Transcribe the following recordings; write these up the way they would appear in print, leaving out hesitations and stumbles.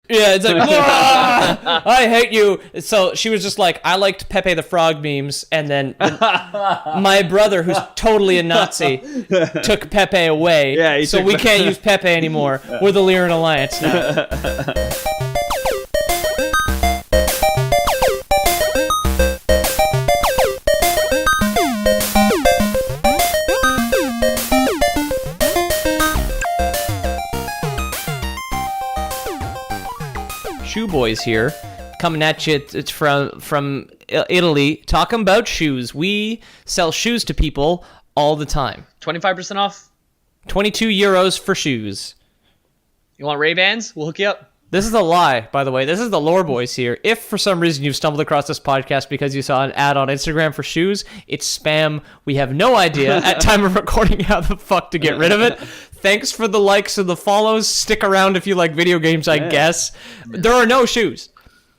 Yeah, it's like, I hate you. So she was just like, I liked Pepe the Frog memes, and then my brother, who's totally a Nazi, took Pepe away. Yeah, so we can't use Pepe anymore. We're the Lyran Alliance now. Shoe Boys here, coming at you. It's from Italy, talking about shoes. We sell shoes to people all the time. 25% off. 22 euros for shoes. You want Ray-Bans? We'll hook you up. This is a lie, by the way. This is the Lore Boys here. If for some reason you've stumbled across this podcast because you saw an ad on Instagram for shoes, it's spam. We have no idea at time of recording how the fuck to get rid of it. Thanks for the likes and the follows. Stick around if you like video games, I guess. There are no shoes.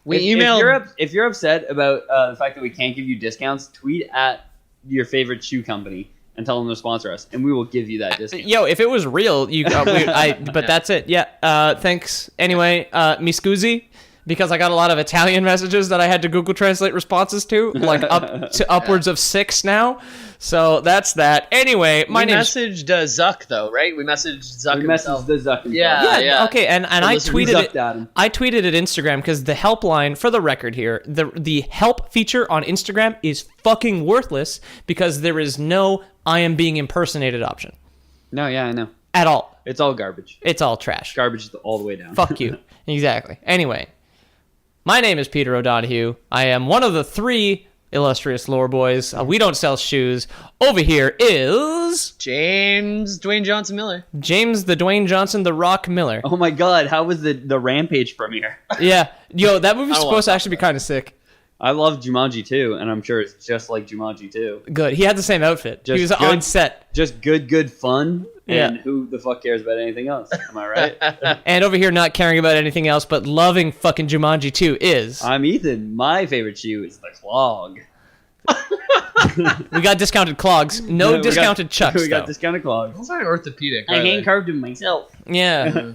If you're upset about the fact that we can't give you discounts, tweet at your favorite shoe company and tell them to sponsor us, and we will give you that discount. Yo, if it was real, but that's it. Yeah. Thanks. Anyway, mi scusi, because I got a lot of Italian messages that I had to Google Translate responses to, like upwards of 6 now. So that's that. Anyway, we messaged Zuck though, right? We messaged Zuck. We messaged the Zuck. Yeah. Okay, and I tweeted it. I tweeted at Instagram because the helpline, for the record here, the help feature on Instagram is fucking worthless because there is no I am being impersonated option. No, yeah, I know. At all. It's all garbage. It's all trash. Garbage all the way down. Fuck you. Exactly. Anyway, my name is Peter O'Donohue. I am one of the 3 illustrious Lore Boys. We don't sell shoes. Over here is James Dwayne Johnson Miller. James the Dwayne Johnson the Rock Miller. Oh my god, how was the Rampage premiere? Yeah. Yo, that movie's supposed to actually be kind of sick. I love Jumanji 2, and I'm sure it's just like Jumanji 2. Good. He had the same outfit. He was on set. Just good fun. Yeah. And who the fuck cares about anything else? Am I right? And over here not caring about anything else but loving fucking Jumanji 2 is... I'm Ethan. My favorite shoe is the clog. We got discounted clogs. No discounted chucks, We got discounted clogs. Those aren't orthopedic. I hand carved them myself. Yeah.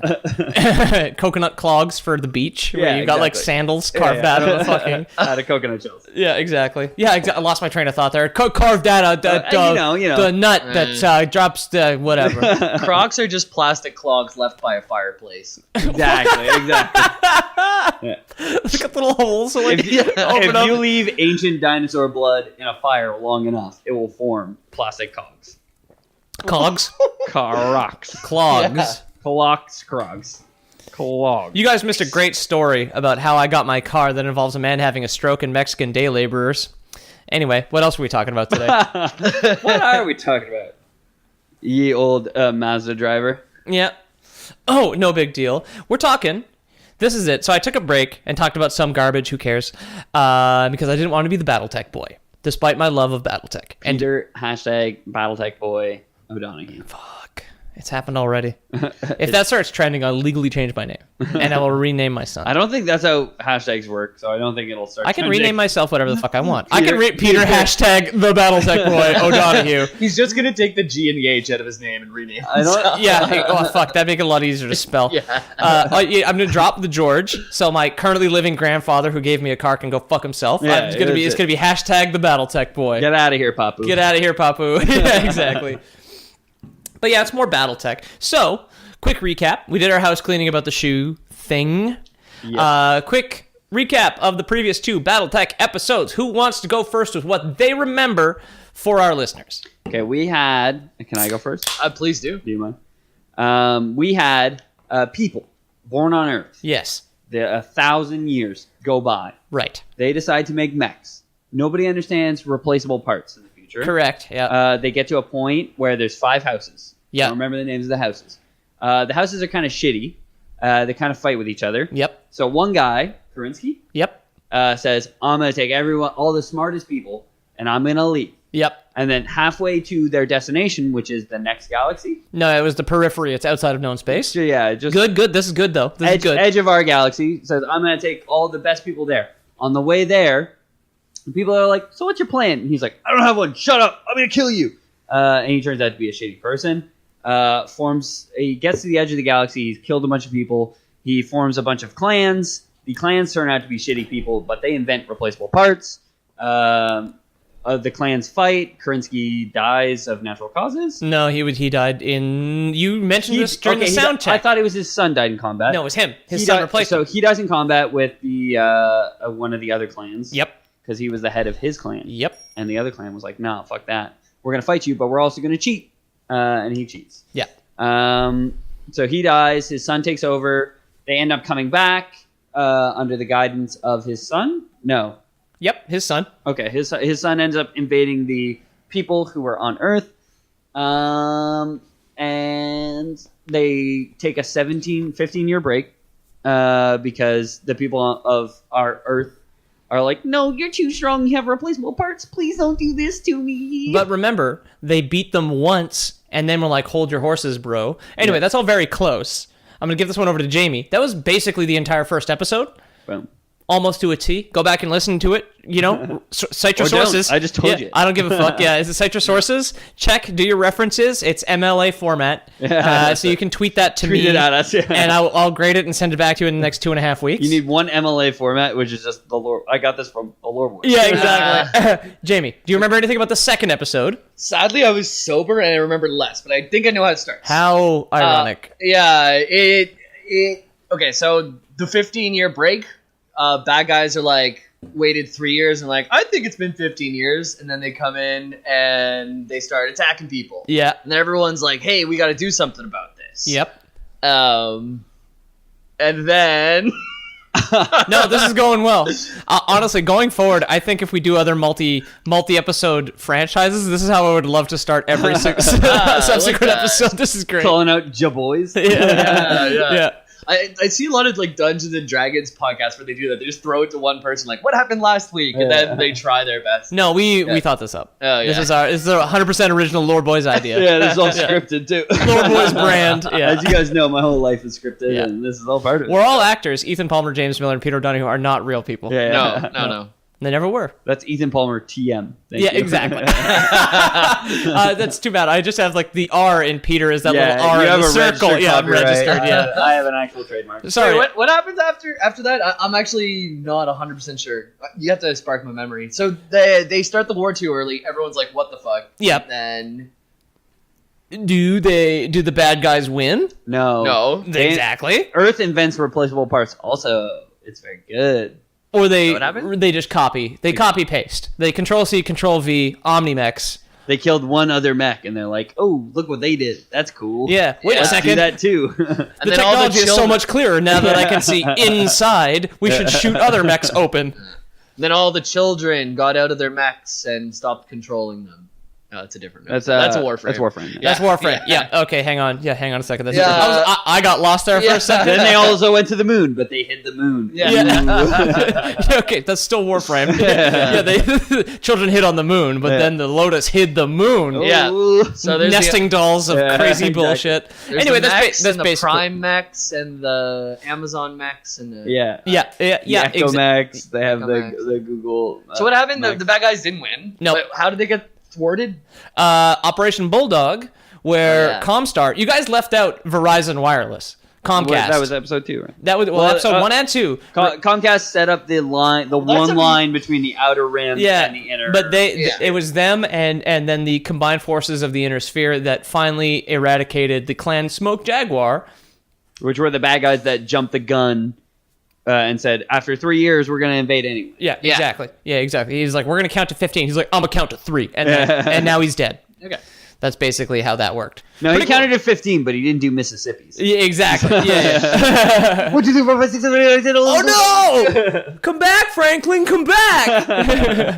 Coconut clogs for the beach, where you got like sandals carved out of fucking... out of coconut shells. Yeah, exactly. Yeah, I lost my train of thought there. Carved out the nut that drops the whatever. Crocs are just plastic clogs left by a fireplace. Exactly. Yeah. Look at little holes. So if you leave ancient dinosaur blood in a fire long enough, it will form plastic cogs. Cogs? Crocs. Clogs. Yeah. Crocs. Clogs. You guys missed a great story about how I got my car that involves a man having a stroke and Mexican day laborers. Anyway, what else are we talking about today? What are we talking about? Ye old Mazda driver. Yeah. Oh, no big deal. We're talking... This is it. So I took a break and talked about some garbage. Who cares? Because I didn't want to be the BattleTech boy, despite my love of BattleTech. Peter, hashtag BattleTech boy O'Donoghue. Fuck. It's happened already. If that starts trending, I'll legally change my name. And I will rename my son. I don't think that's how hashtags work, so I don't think it'll start I can trending. rename myself whatever the fuck I want. I can Peter hashtag the BattleTech boy O'Donoghue. He's just going to take the G and the H out of his name and rename I don't, Yeah. Oh, fuck. That'd make it a lot easier to spell. Yeah. I'm going to drop the George, so my currently living grandfather who gave me a car can go fuck himself. Yeah, It's going to be hashtag the BattleTech boy. Get out of here, Papu. Get out of here, Papu. Yeah, exactly. But yeah, it's more BattleTech. So, quick recap. We did our house cleaning about the shoe thing. Yes. Quick recap of the previous 2 BattleTech episodes. Who wants to go first with what they remember for our listeners? Okay, we had... Can I go first? Please do. Do you mind? We had people born on Earth. Yes. 1,000 years go by. Right. They decide to make mechs. Nobody understands replaceable parts in the future. Correct, yeah. They get to a point where there's 5 houses. Yeah. I don't remember the names of the houses. The houses are kind of shitty. They kind of fight with each other. Yep. So one guy, Karinsky, Yep. says, I'm going to take all the smartest people, and I'm going to leave. Yep. And then halfway to their destination, which is the next galaxy. No, it was the periphery. It's outside of known space. So yeah, just Good. This is good, though. This is good. Edge of our galaxy. Says, I'm going to take all the best people there. On the way there, people are like, so what's your plan? And he's like, I don't have one. Shut up. I'm going to kill you. And he turns out to be a shady person. He gets to the edge of the galaxy. He's killed a bunch of people. He forms a bunch of clans. The clans turn out to be shitty people, but they invent replaceable parts. The clans fight. Kerensky dies of natural causes. No, he died in. You mentioned this during the sound check. I thought it was his son died in combat. No, it was him. His son replaced him. So he dies in combat with the one of the other clans. Yep. Because he was the head of his clan. Yep. And the other clan was like, "Nah, fuck that. We're gonna fight you, but we're also gonna cheat." And he cheats. Yeah. So he dies. His son takes over. They end up coming back under the guidance of his son. No. Yep, his son. Okay, his son ends up invading the people who were on Earth, and they take a 15-year break because the people of our Earth are like, no, you're too strong, you have replaceable parts, please don't do this to me. But remember, they beat them once, and then we're like, hold your horses, bro. Anyway, that's all very close. I'm going to give this one over to Jamie. That was basically the entire first episode. Boom. Almost to a T. Go back and listen to it. Cite your sources. I just told you. I don't give a fuck. Yeah, is it cite your sources? Check. Do your references. It's MLA format. So you can tweet that to me. Tweet it at us. Yeah. And I'll grade it and send it back to you in the next 2.5 weeks. You need one MLA format, which is just the lore. I got this from the lore boy. Yeah, exactly. Jamie, do you remember anything about the second episode? Sadly, I was sober and I remember less, but I think I know how it starts. How ironic. Okay, so the 15-year break, bad guys are like, waited 3 years and like, I think it's been 15 years. And then they come in and they start attacking people. Yeah. And then everyone's like, hey, we got to do something about this. Yep. And then... No, this is going well. Honestly, going forward, I think if we do other multi-episode franchises, this is how I would love to start every subsequent episode. This is great. Calling out Ja-boys. Yeah. I see a lot of like Dungeons and Dragons podcasts where they do that. They just throw it to one person, like, "What happened last week?" and then they try their best. No, we thought this up. Oh, yeah. This is a 100% original Lore Boys idea. Yeah, this is all scripted too. Lore Boys brand. Yeah. As you guys know, my whole life is scripted, and this is all part of it. We're all actors. Ethan Palmer, James Miller, and Peter O'Donoghue are not real people. No. They never were. That's Ethan Palmer TM. Thank you. Exactly. That's too bad. I just have like the R in Peter is that little R in the circle. Yeah, I'm registered. Yeah, I have an actual trademark. Sorry. Wait, what happens after that? I'm actually not 100% sure. You have to spark my memory. So they start the war too early. Everyone's like, "What the fuck?" Yep. And then do the bad guys win? No. Exactly. Earth invents replaceable parts. Also, it's very good. Or what happened? they just copy. They copy paste. They Control-C, Control-V, Omnimex. They killed one other mech, and they're like, "Oh, look what they did. That's cool." Yeah. Wait a Let's second. do that too. The technology is so much clearer now that I can see inside. We should shoot other mechs open. Then all the children got out of their mechs and stopped controlling them. No, that's a different mech. That's Warframe. That's Warframe. That's Warframe. Yeah. Okay, hang on. Yeah, hang on a second. I got lost there for Yeah. a second. Then they also went to the moon, but they hid the moon. Yeah. Okay, that's still Warframe. Yeah, they children hid on the moon, but then the Lotus hid the moon. Yeah. Ooh. So there's nesting dolls of crazy exactly. bullshit. There's Anyway, the that's mechs that's and the basically Prime mechs and the Amazon mechs and the Yeah. Echo Max. They have Echo Max. the Google. So what happened? Max. The bad guys didn't win. No. But how did they get thwarted? Operation Bulldog, where yeah. Comstar. You guys left out Verizon Wireless. Comcast. That was episode 2, right? That was episode 1 and 2. Comcast set up the line, line between the outer rim and the inner. But it was them and then the combined forces of the inner sphere that finally eradicated the clan Smoke Jaguar, which were the bad guys that jumped the gun and said, after 3 years, we're going to invade anyway. Yeah, exactly. Yeah, exactly. He's like, we're going to count to 15. He's like, I'm going to count to 3. And and now he's dead. Okay. That's basically how that worked. No, he counted to 15, but he didn't do Mississippi's. Yeah, exactly. Yeah. 1, 2, 3, 4, 5, 6, 7, 8, 9, 10, 11. Oh no! Come back, Franklin! Come back!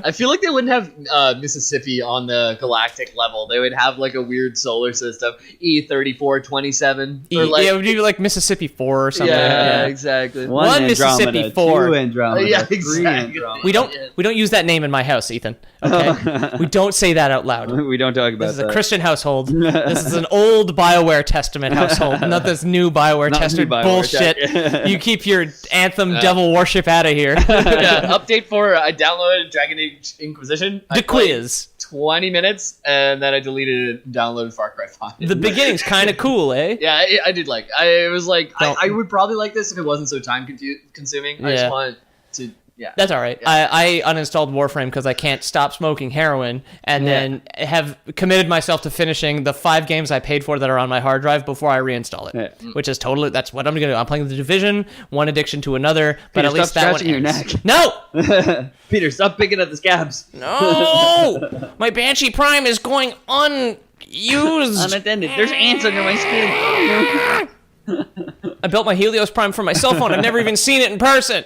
I feel like they wouldn't have Mississippi on the galactic level. They would have like a weird solar system, E3427. It would be like Mississippi 4 or something. Yeah, exactly. One Mississippi 4. 2 Andromeda. Yeah, 3 exactly. Andromeda. We don't use that name in my house, Ethan. Okay, we don't say that out loud. We don't talk about This is that. a Christian household. This is an old BioWare Testament household, not this new BioWare Testament bullshit. You keep your Anthem devil worship out of here. Yeah, update for I downloaded Dragon Age Inquisition. The quiz. 20 minutes, and then I deleted it and downloaded Far Cry 5. The beginning's kind of cool, eh? Yeah, I did like. I was like, Don't- I would probably like this if it wasn't so time consuming. I Yeah. just wanted to. Yeah. That's all right. Yeah. I uninstalled Warframe because I can't stop smoking heroin, and then have committed myself to finishing the 5 games I paid for that are on my hard drive before I reinstall it. Yeah. Which is totally, that's what I'm gonna do. I'm playing The Division, one addiction to another, but Peter, at least stop that one scratching your ends. neck. No, Peter, stop picking at the scabs. no, my Banshee Prime is going unused. Unattended. There's ants under my skin. I built my Helios Prime for my cell phone. I've never even seen it in person.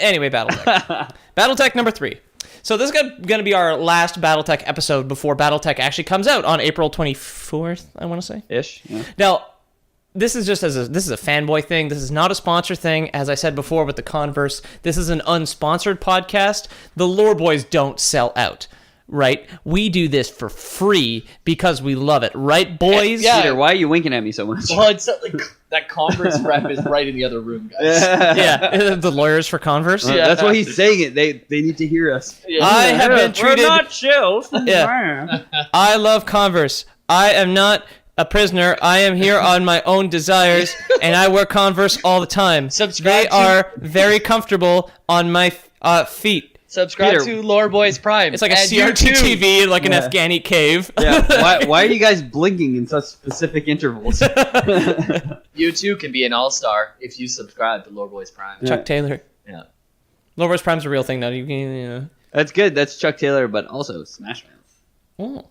Anyway, BattleTech. BattleTech number 3. So this is going to be our last BattleTech episode before BattleTech actually comes out on April 24th, I want to say. Ish. Yeah. Now, this is just this is a fanboy thing. This is not a sponsor thing. As I said before with the Converse, this is an unsponsored podcast. The Lore Boys don't sell out. Right? We do this for free because we love it. Right, boys? Yeah. Peter, why are you winking at me so much? Well, it's like that Converse rep is right in the other room, guys. Yeah, the lawyers for Converse. Yeah. That's why he's saying it. They need to hear us. Yeah. I have been treated... We're not chills. Yeah. I love Converse. I am not a prisoner. I am here on my own desires, and I wear Converse all the time. Subscribe They to- are very comfortable on my feet. Subscribe Peter. to Lore Boys Prime. It's like a And CRT YouTube. TV in like an Yeah. Afghani cave. Yeah. Why are you guys blinking in such specific intervals? You too can be an all-star if you subscribe to Lore Boys Prime. Chuck Taylor. Yeah. Lore Boys Prime's a real thing now. You can, That's good. That's Chuck Taylor, but also Smash Mouth. Oh.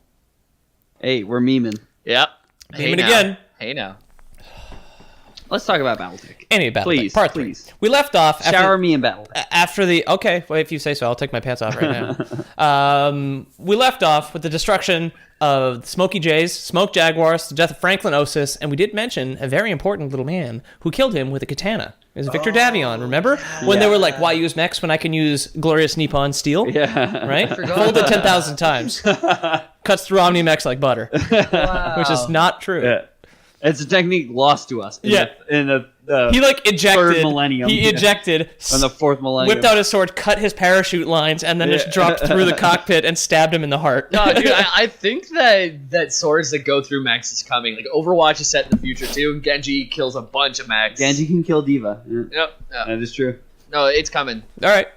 Hey, we're memeing. Yep. Name it now. again. Hey now. Let's talk about BattleTech. Anyway, Battle Please, Part 3. please. We left off after... Shower me in BattleTech. After the okay, well, if you say so, I'll take my pants off right now. We left off with the destruction of the Smokey Jays, Smoke Jaguars, the death of Franklin Osis, and we did mention a very important little man who killed him with a katana. It was Victor Davion. Remember when they were like, "Why use mechs when I can use glorious Nippon steel?" Yeah. Right, folded 10,000 times, cuts through Omni mechs like butter, which is not true. Yeah. It's a technique lost to us. In the He like ejected. third millennium. He ejected. in the fourth millennium. Whipped out his sword, cut his parachute lines, and then just dropped through the cockpit and stabbed him in the heart. No, dude, I think that swords that go through mechs is coming. Like Overwatch is set in the future too, and Genji kills a bunch of mechs. Genji can kill Diva. Yeah. Yep. That is true. No, it's coming. All right.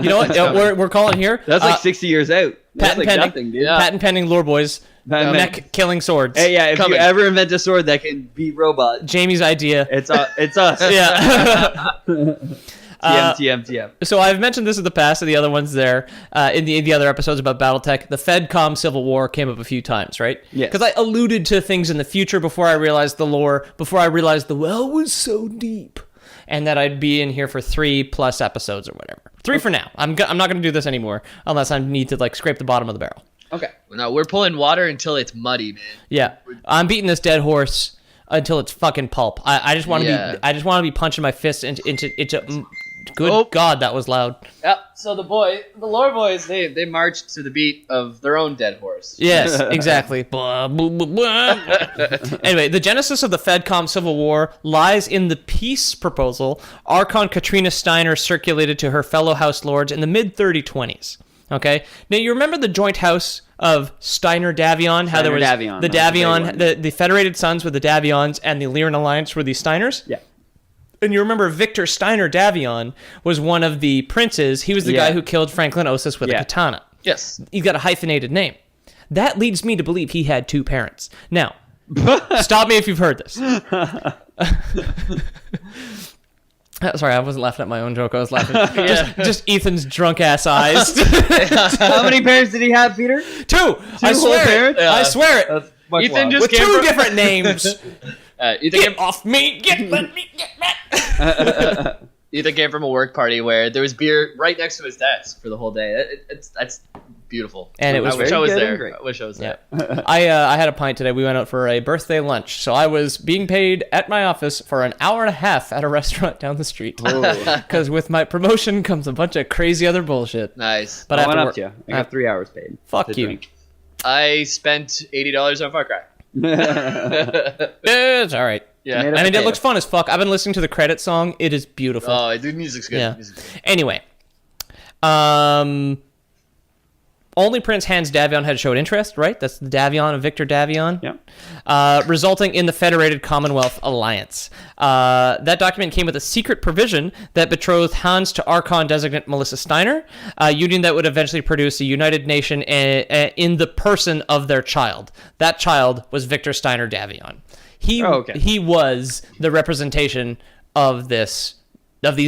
You know what? We're calling here. That's like 60 years out. That's patent like pending. nothing, dude. Yeah. Patent pending, Lore Boys. Mech killing swords. Hey, yeah, if Coming. you ever invent a sword that can beat robots, Jamie's idea. it's us. Yeah. TM. So I've mentioned this in the past, and the other ones there in the other episodes about BattleTech. The Fedcom Civil War came up a few times, right? Yes. Because I alluded to things in the future before I realized the lore, before I realized the well was so deep, and that I'd be in here for 3+ episodes or whatever. 3 for now. I'm not going to do this anymore unless I need to like scrape the bottom of the barrel. Okay. No, we're pulling water until it's muddy, man. Yeah, I'm beating this dead horse until it's fucking pulp. I just want to Yeah. be. I just want to be punching my fist into. Good God, that was loud. Yep. So the Lore Boys, they marched to the beat of their own dead horse. Yes, exactly. Blah, blah, blah, blah. Anyway, the genesis of the Fedcom Civil War lies in the peace proposal Archon Katrina Steiner circulated to her fellow House Lords in the mid-3020s. Okay? Now, you remember the joint house of Steiner-Davion? How there was Steiner-Davion, the that was a Davion, big one. the Federated Sons were the Davions, and the Lyran Alliance were the Steiners? Yeah. And you remember Victor Steiner Davion was one of the princes. He was the guy who killed Franklin Osis with a katana. Yes. He's got a hyphenated name. That leads me to believe he had 2 parents. Now, stop me if you've heard this. Sorry, I wasn't laughing at my own joke. I was laughing. Just Ethan's drunk ass eyes. How many parents did he have, Peter? 2. I whole swear it. parents? I swear it. That's much Ethan longer. just With came 2 from- different names. Ethan Get off me. Let me get back. Ethan came from a work party where there was beer right next to his desk for the whole day. That's beautiful. And it was I wish very I was good and there. great. I wish I was Yeah. there. I had a pint today. We went out for a birthday lunch. So I was being paid at my office for an hour and a half at a restaurant down the street. Because with my promotion comes a bunch of crazy other bullshit. Nice. But I I went have up to to work. you. I got 3 hours paid. Fuck to you. drink. I spent $80 on Far Cry. It's all right. Yeah. Made I mean, it potato. looks fun as fuck. I've been listening to the credit song. It is beautiful. Oh, the music's good. Yeah. Music's good. Anyway, Only Prince Hans Davion had showed interest, right? That's the Davion of Victor Davion. Yeah. Resulting in the Federated Commonwealth Alliance. That document came with a secret provision that betrothed Hans to Archon designate Melissa Steiner, a union that would eventually produce a united nation in the person of their child. That child was Victor Steiner Davion. He was the representation of these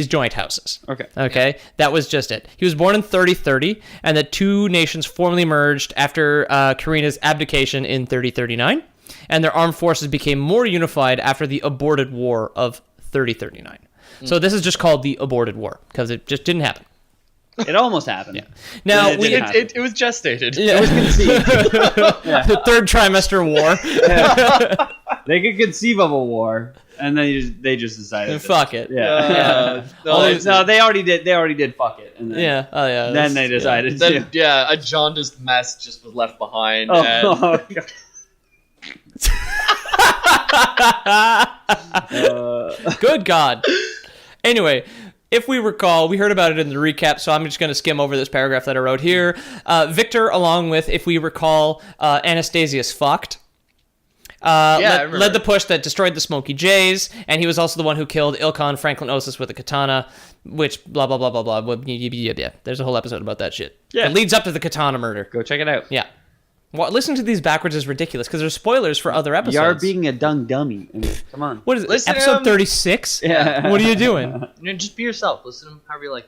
joint houses. Okay. That was just it. He was born in 3030, and the two nations formally merged after Karina's abdication in 3039, and their armed forces became more unified after the aborted war of 3039. So this is just called the aborted war, because it just didn't happen. It almost happened. Yeah. Now it was gestated. Yeah. It was conceived. The third trimester war. Yeah. They could conceive of a war, and then they just decided. Fuck it. Yeah. No, they already did. They already did. Fuck it. And then, Yeah. Oh yeah. Then they decided to. Then, a jaundiced mess just was left behind. Oh, God. Good God. Anyway, if we recall, we heard about it in the recap, so I'm just going to skim over this paragraph that I wrote here. Victor, along with, if we recall, Anastasius Vogt, led the push that destroyed the Smoky Jays, and he was also the one who killed Ilkhan Franklin Osis with a katana, which blah, blah, blah, blah, blah. Yeah. There's a whole episode about that shit. Yeah. It leads up to the katana murder. Go check it out. Yeah. Well, listening to these backwards is ridiculous, because there's spoilers for other episodes. You're being a dung dummy. I mean, come on. What is it? Listen to Episode him. 36? Yeah. What are you doing? Just be yourself. Listen to him however you like.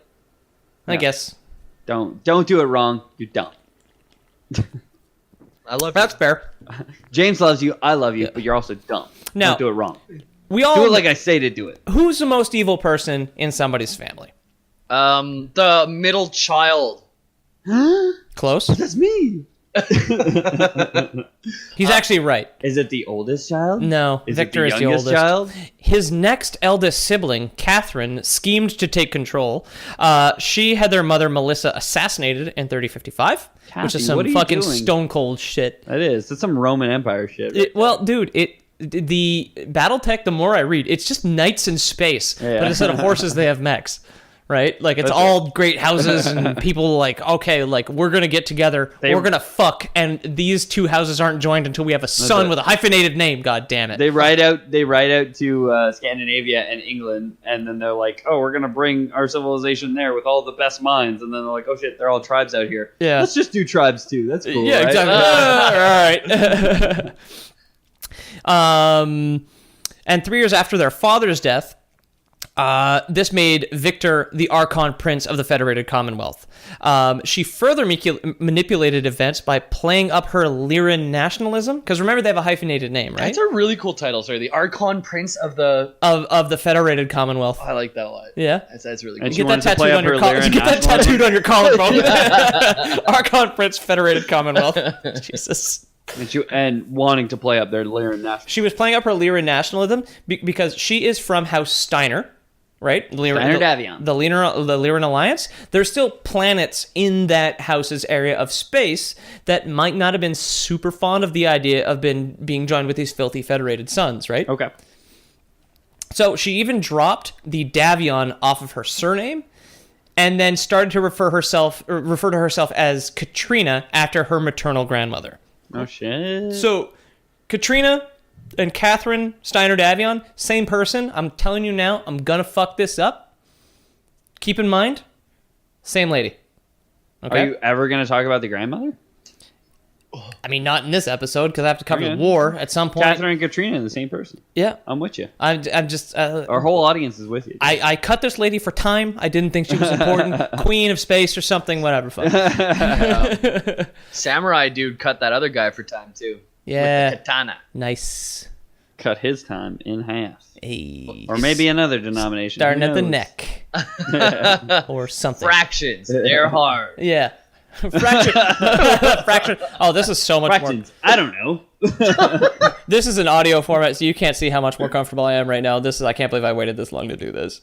I guess. Don't do it wrong. You're dumb. I love That's fair. James loves you. I love you, but you're also dumb. Now- Don't do it wrong. We all Do it like I say to do it. Who's the most evil person in somebody's family? the middle child. Close. That's me. He's actually right. Is it the oldest child? No, Is Victor it is the the youngest oldest. child? His next eldest sibling, Catherine, schemed to take control. She had their mother, Melissa, assassinated in 3055, which Kathy, is some what are you fucking doing? stone cold shit. That is. That's some Roman Empire shit. Well, dude, the BattleTech, the more I read, it's just knights in space, Yeah. but instead of horses, they have mechs. Right? Like, it's That's all great houses and people like, okay, like, we're going to get together, we're going to fuck, and these two houses aren't joined until we have a son it. with a hyphenated name, god damn it. They ride out to Scandinavia and England, and then they're like, oh, we're going to bring our civilization there with all the best minds. And then they're like, oh, shit, they're all tribes out here. Yeah. Let's just do tribes, too. That's cool, Yeah, right? exactly. All right. And 3 years after their father's death, this made Victor the Archon Prince of the Federated Commonwealth. She further manipulated events by playing up her Lyran nationalism, because remember they have a hyphenated name, right? That's a really cool title. Sorry, the Archon Prince of the. Of the Federated Commonwealth. I like that a lot. Yeah. That's really And cool. she Get that wanted to play tattooed up on your her collar. Lyran Get that nationalism. tattooed on your collarbone. Archon Prince, Federated Commonwealth. Jesus. And wanting to play up their Lyran national. She was playing up her Lyran nationalism because she is from House Steiner, right? Steiner Davion. The Lyran Alliance. There's still planets in that house's area of space that might not have been super fond of the idea of being joined with these filthy Federated sons, right? Okay. So she even dropped the Davion off of her surname, and then started to refer to herself as Katrina after her maternal grandmother. Oh, shit. So, Katrina and Catherine Steiner Davion, same person. I'm telling you now, I'm gonna fuck this up. Keep in mind, same lady. Okay? Are you ever going to talk about the grandmother? I mean, not in this episode, because I have to cover Okay. the war at some point. Catherine and Katrina, the same person. Yeah. I'm with you. I'm just... Our whole audience is with you. I cut this lady for time. I didn't think she was important. Queen of space or something, whatever. Fuck. Samurai dude cut that other guy for time too. Yeah. With the katana. Nice. Cut his time in half. Hey. Or maybe another denomination. Starting Who at the knows? neck. Or something. Fractions. They're hard. Yeah. Fraction. Fraction. Oh, this is so much Fractions. I don't know. more. This is an audio format, so you can't see how much more comfortable I am right now. I can't believe I waited this long to do this.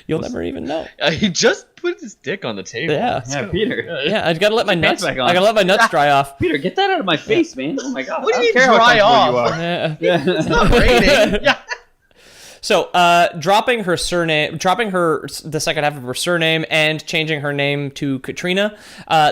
You'll never even know. He just put his dick on the table. Yeah. Yeah, Peter. Yeah, I gotta let my nuts. back I on. gotta let my nuts dry off. Peter, get that out of my face, man. Oh my god. What do I you don't mean care how dry comfortable off? you are. Yeah. Yeah. It's not raining. Yeah. So, dropping the second half of her surname and changing her name to Katrina.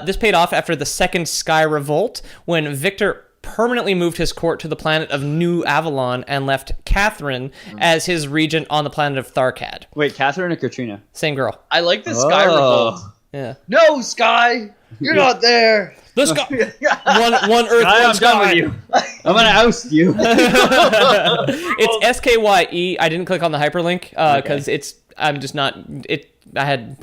This paid off after the Second Sky Revolt, when Victor permanently moved his court to the planet of New Avalon and left Catherine as his regent on the planet of Tharkad. Wait, Catherine or Katrina? Same girl. I like the Sky Revolt. Yeah. No, Sky, you're not there. The Sky. one Earth, Sky, one I'm Sky. done with you. I'm gonna oust you. It's SKYE. I didn't click on the hyperlink because I'm just not. I had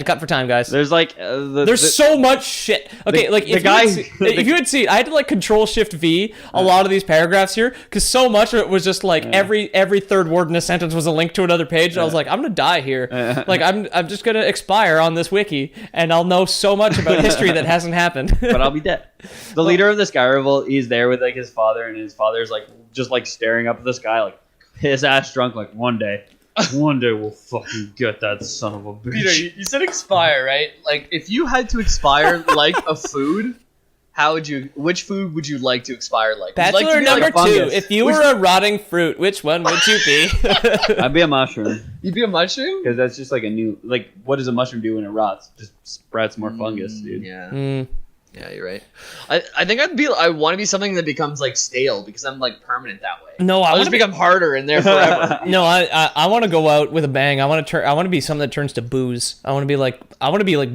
to cut for time, guys. There's like there's so much shit. Okay, if you had seen, I had to like Control Shift V a lot of these paragraphs here because so much of it was just like every third word in a sentence was a link to another page. And I was like, I'm gonna die here. Like I'm just gonna expire on this wiki, and I'll know so much about history that hasn't happened. But I'll be dead. The leader of the Sky Revolt, he's there with like his father, and his father's like just like staring up at the sky, like his ass drunk. Like one day we'll fucking get that son of a bitch. Peter, you said expire, right? Like, if you had to expire like a food, which food would you like to expire like? Would you like Bachelor to be number like 2. fungus? If you were a rotting fruit, which one would you be? I'd be a mushroom You'd be a mushroom? because that's just like a new like. What does a mushroom do when it rots? Just sprouts more fungus, dude. Yeah. Yeah, you're right. I think I want to be something that becomes like stale because I'm like permanent that way. No, I'll just become harder and there forever. No, I want to go out with a bang. I want to be something that turns to booze. I want to be like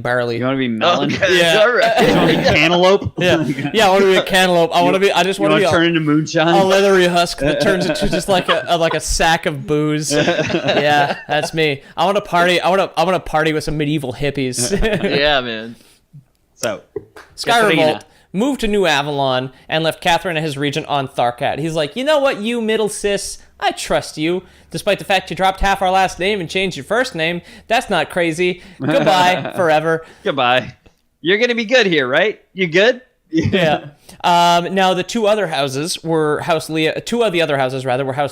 barley. You want to be melon? Okay, Yeah. all right. You want to be cantaloupe? Yeah, I want to be a cantaloupe. I just You want to want be to turn into moonshine? a leathery husk that turns into just like a sack of booze. Yeah, that's me. I want to party. I want to party with some medieval hippies. Yeah, man. So, Sky Katrina. Revolt moved to New Avalon and left Catherine and his regent on Tharkad. He's like, you know what, you middle cis, I trust you. Despite the fact you dropped half our last name and changed your first name, that's not crazy. Goodbye, forever. Goodbye. You're gonna be good here, right? You good? Yeah. Now the two of the other houses were House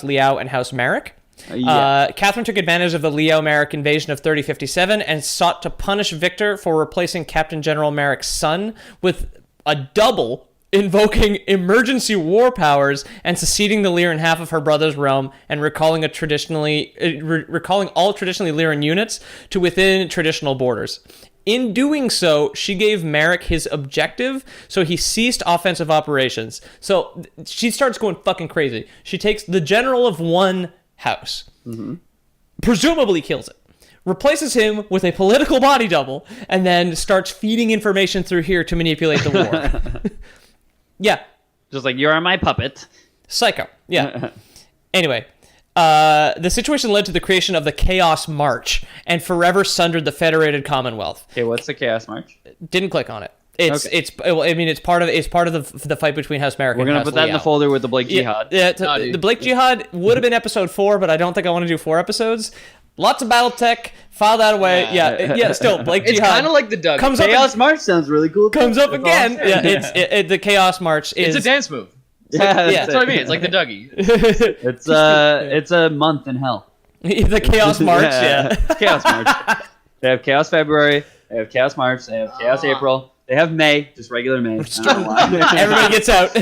Liao and House Marek. Catherine took advantage of the Leo Marek invasion of 3057 and sought to punish Victor for replacing Captain General Marek's son with a double, invoking emergency war powers and seceding the Lyran half of her brother's realm and recalling all traditionally Lyran units to within traditional borders. In doing so, she gave Marek his objective, so he ceased offensive operations. So she starts going fucking crazy. She takes the general of one house, presumably kills it, replaces him with a political body double, and then starts feeding information through here to manipulate the war. Yeah. Just like, you're my puppet. Psycho. Yeah. Anyway, the situation led to the creation of the Chaos March and forever sundered the Federated Commonwealth. Okay, what's the Chaos March? Didn't click on it. It's part of the fight between House Marek and We're gonna House put that in the Liao. folder with the Blake Jihad. Yeah, dude. the Blake Jihad would have been episode 4, but I don't think I want to do 4 episodes. Lots of BattleTech. File that away. Yeah. Still, Blake It's Jihad kind of like the Doug. comes up Chaos March sounds really cool. comes up That's again. awesome. Yeah, the Chaos March is It's a dance move. Yeah, That's what I mean. It's like the Dougie. It's a month in hell. the Chaos March. Yeah. It's Chaos March. They have Chaos February. They have Chaos March. They have Chaos April. They have May, just regular May. I don't know why. Everybody gets out.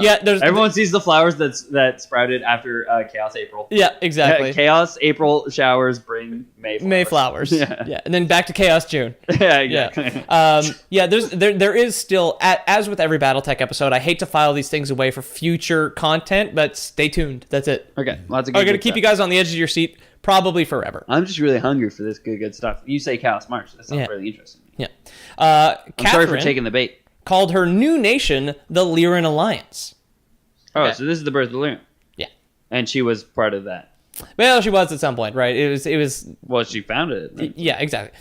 Yeah, there's Everyone sees the flowers that sprouted after Chaos April. Yeah, exactly. Chaos April showers bring May flowers. May flowers. Yeah, and then back to Chaos June. Yeah, exactly. There is still, as with every BattleTech episode, I hate to file these things away for future content, but stay tuned. That's it. Okay, lots of good I'm going to good keep stuff. you guys on the edge of your seat, probably forever. I'm just really hungry for this good stuff. You say Chaos March. That sounds really interesting. Yeah. I'm Catherine sorry for taking the bait. called her new nation the Lyran Alliance. Oh, Okay. so this is the birth of the Lyran. Yeah. And she was part of that. Well, she was at some point, right? It was. Well, she founded it. Yeah, exactly.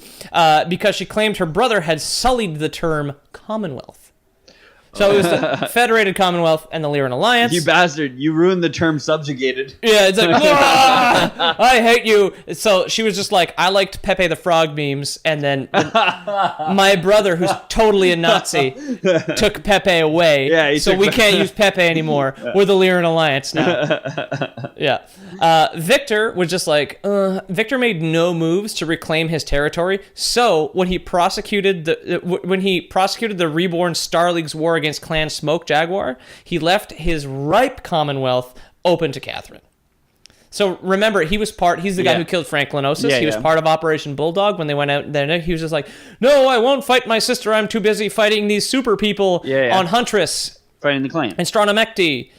Because she claimed her brother had sullied the term Commonwealth. So it was the Federated Commonwealth and the Lyran Alliance. You bastard! You ruined the term subjugated. Yeah, it's like, "Ah, I hate you. So she was just like, I liked Pepe the Frog memes, and then my brother, who's totally a Nazi, took Pepe away. Yeah, so we can't use Pepe anymore. We're the Lyran Alliance now. Yeah. Victor was just like, Victor made no moves to reclaim his territory. So when he prosecuted the Reborn Star League's war against Clan Smoke Jaguar, he left his ripe Commonwealth open to Catherine. So remember, he's the guy who killed Frank Lanosis. Yeah, he was part of Operation Bulldog when they went out there. He was just like, no, I won't fight my sister. I'm too busy fighting these super people on Huntress. Fighting the Klan. And Strawnamekti.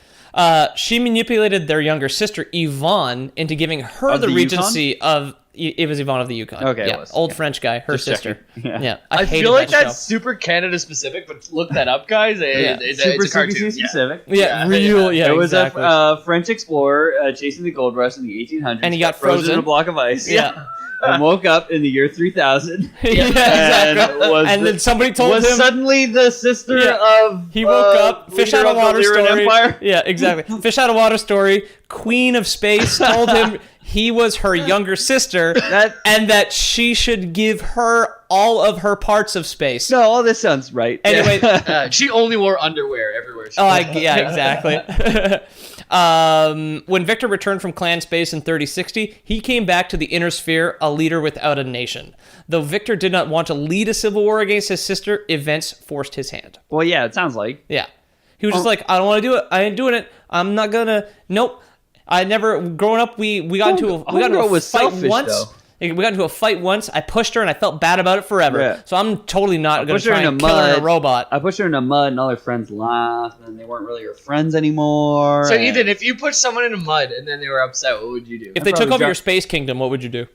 She manipulated their younger sister, Yvonne, into giving her the regency of... It was Yvonne of the Yukon. Okay, yeah, old French guy, her sister. Yeah, I feel like that's super Canada specific, but look that up, guys. It's super a cartoon. CBC specific. Yeah, real. Yeah, it was exactly. a French explorer chasing the gold rush in the 1800s. And he got frozen in a block of ice. Yeah. And woke up in the year 3000. Yeah, exactly. And then somebody told him... suddenly the sister of... He woke up, fish out of water story. Empire. Yeah, exactly. Fish out of water story. Queen of space told him he was her younger sister and that she should give her all of her parts of space. No, all this sounds right. Anyway. She only wore underwear everywhere she went. Yeah, exactly. When Victor returned from Clan Space in 3060, he came back to the Inner Sphere a leader without a nation. Though Victor did not want to lead a civil war against his sister, events forced his hand. Well, yeah, it sounds like. Yeah. He was just like, I don't want to do it. I ain't doing it. I'm not gonna. Nope. I never. Growing up, we got into a fight once. Though. We got into a fight once. I pushed her and I felt bad about it forever. Yeah. So I'm totally not going to try and kill her in a robot. I pushed her in the mud and all her friends laughed and they weren't really her friends anymore. So Ethan, if you put someone in the mud and then they were upset, what would you do? If they took over your space kingdom, what would you do?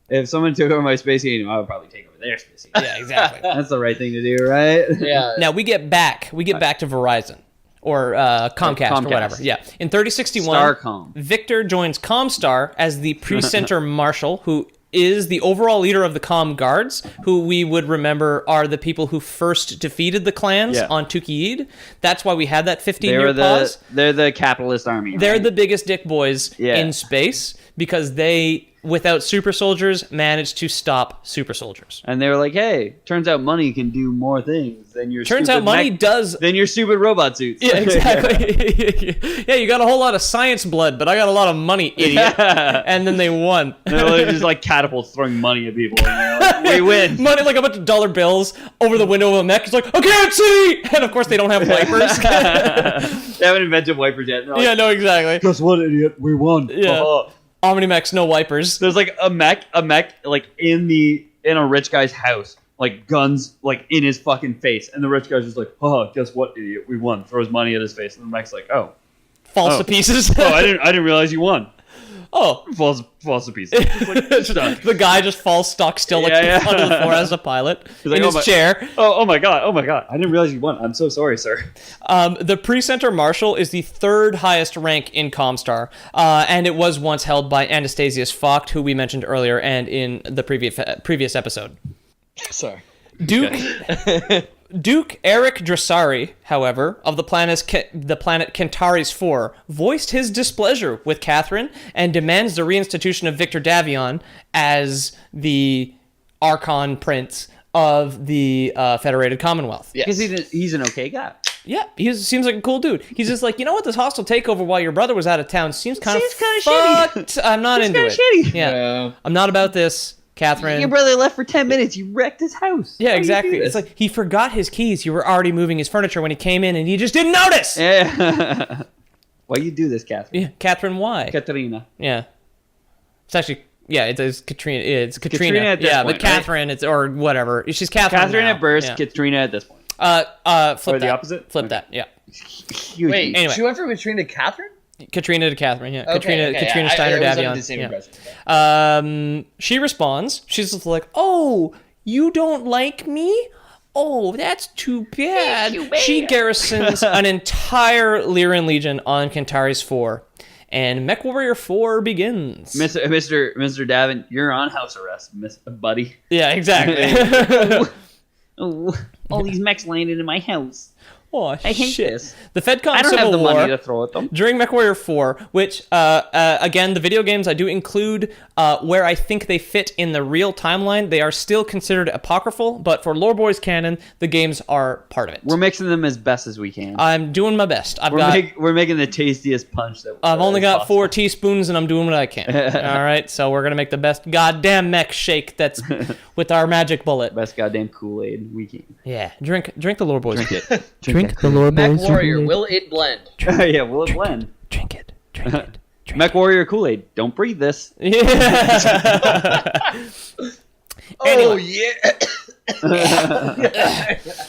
If someone took over my space kingdom, I would probably take over their space kingdom. Yeah, exactly. That's the right thing to do, right? Yeah. Now we get back to Verizon. Or Comcast or whatever. Yeah. In 3061, Starcom. Victor joins Comstar as the Pre-Center Marshal, who is the overall leader of the Com Guards, who we would remember are the people who first defeated the clans on Tukiyid. That's why we had that 15-year pause. They're the capitalist army. They're the biggest dick boys in space because they, without super soldiers, managed to stop super soldiers. And they were like, hey, turns out money can do more things than your than your stupid robot suits. Yeah, exactly. Yeah, you got a whole lot of science blood, but I got a lot of money, idiot. And then they won. They're just like catapults throwing money at people. And like, we win. Money, like a bunch of dollar bills over the window of a mech. It's like, I can't see! And of course they don't have wipers. They haven't invented wipers yet. Like, yeah, no, exactly. Guess what, idiot? We won. Yeah. Omni-mechs, no wipers. There's like a mech like in a rich guy's house, like guns like in his fucking face, and the rich guy's just like, oh, guess what, idiot? We won. Throws money at his face, and the mech's like, oh, falls to pieces. Oh, I didn't realize you won. Oh, falls to pieces. Like, the guy just falls stock still like under the floor as a pilot in his chair. Oh my god! I didn't realize you won. I'm so sorry, sir. The Pre-Center Marshal is the third highest rank in Comstar, and it was once held by Anastasius Vogt, who we mentioned earlier and in the previous episode. Sorry. Duke Eric Dressari, however, of the planet Kentaris 4, voiced his displeasure with Catherine and demands the reinstitution of Victor Davion as the Archon Prince of the Federated Commonwealth. Because he's an okay guy. Yeah, he seems like a cool dude. He's just like, you know what, this hostile takeover while your brother was out of town seems kind of shitty. I'm not into it. Shitty. Yeah, I'm not about this. Catherine. Your brother left for 10 minutes. You wrecked his house. Yeah, exactly. It's like he forgot his keys. You were already moving his furniture when he came in, and he just didn't notice. Yeah. Why you do this, Catherine? Yeah, Catherine. Why? Katerina. Yeah. It's actually it's Katrina. It's Katrina. At this point, but Catherine. Right? It's or whatever. She's Catherine. Catherine now. at birth. Yeah. Katrina at this point. Flip or the that. opposite. Flip that. Yeah. Huge. Wait, anyway. She went from Katrina to Catherine? Katrina to Catherine, yeah. Okay, Katrina Steiner Davion. She responds. She's just like, "Oh, you don't like me? Oh, that's too bad." She garrisons an entire Lyran Legion on Kentaris 4, and Mech Warrior 4 begins. Mr. Davin, you're on house arrest, buddy. Yeah, exactly. All these mechs landed in my house. Oh, I hate shit. this. The Fedcon I don't Civil have the War, money to throw at them. during MechWarrior 4, which, again, the video games I do include where I think they fit in the real timeline. They are still considered apocryphal, but for Lore Boys canon, the games are part of it. We're mixing them as best as we can. I'm doing my best. We're making the tastiest punch that I've only got possible. 4 teaspoons, and I'm doing what I can. All right, so we're gonna make the best goddamn mech shake that's with our magic bullet. Best goddamn Kool-Aid we can. Yeah, drink the Lore Boys. Drink it. Drink the Lore Mech Boys. Warrior, will it blend? Yeah, will it blend? Drink it. Drink it. Mech Warrior Kool-Aid. Don't breathe this. Oh, Anyway. yeah.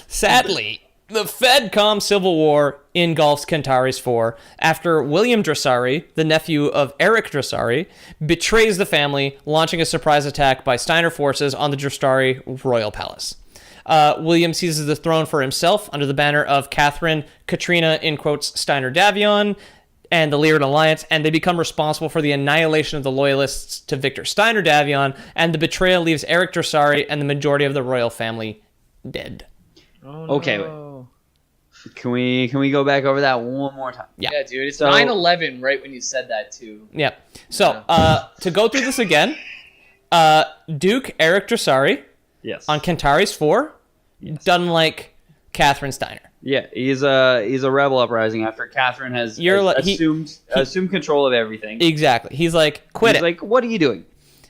Sadly, the Fedcom Civil War engulfs Kentaris 4 after William Dressari, the nephew of Eric Dressari, betrays the family, launching a surprise attack by Steiner forces on the Dressari royal palace. William seizes the throne for himself under the banner of Catherine Katrina, in quotes, Steiner-Davion, and the Lyran Alliance, and they become responsible for the annihilation of the loyalists to Victor Steiner-Davion, and the betrayal leaves Eric Dressari and the majority of the royal family dead. Oh, Okay, no. Can we go back over that one more time? Yeah. Yeah, dude. It's So- 9/11 right when you said that, too. Yeah. So, to go through this again, Duke Eric Dressari Yes. on Kentaris 4 doesn't like Catherine Steiner. Yeah, he's a rebel uprising after Catherine has assumed control of everything. Exactly. He's like, quit He's it. like, what are you doing?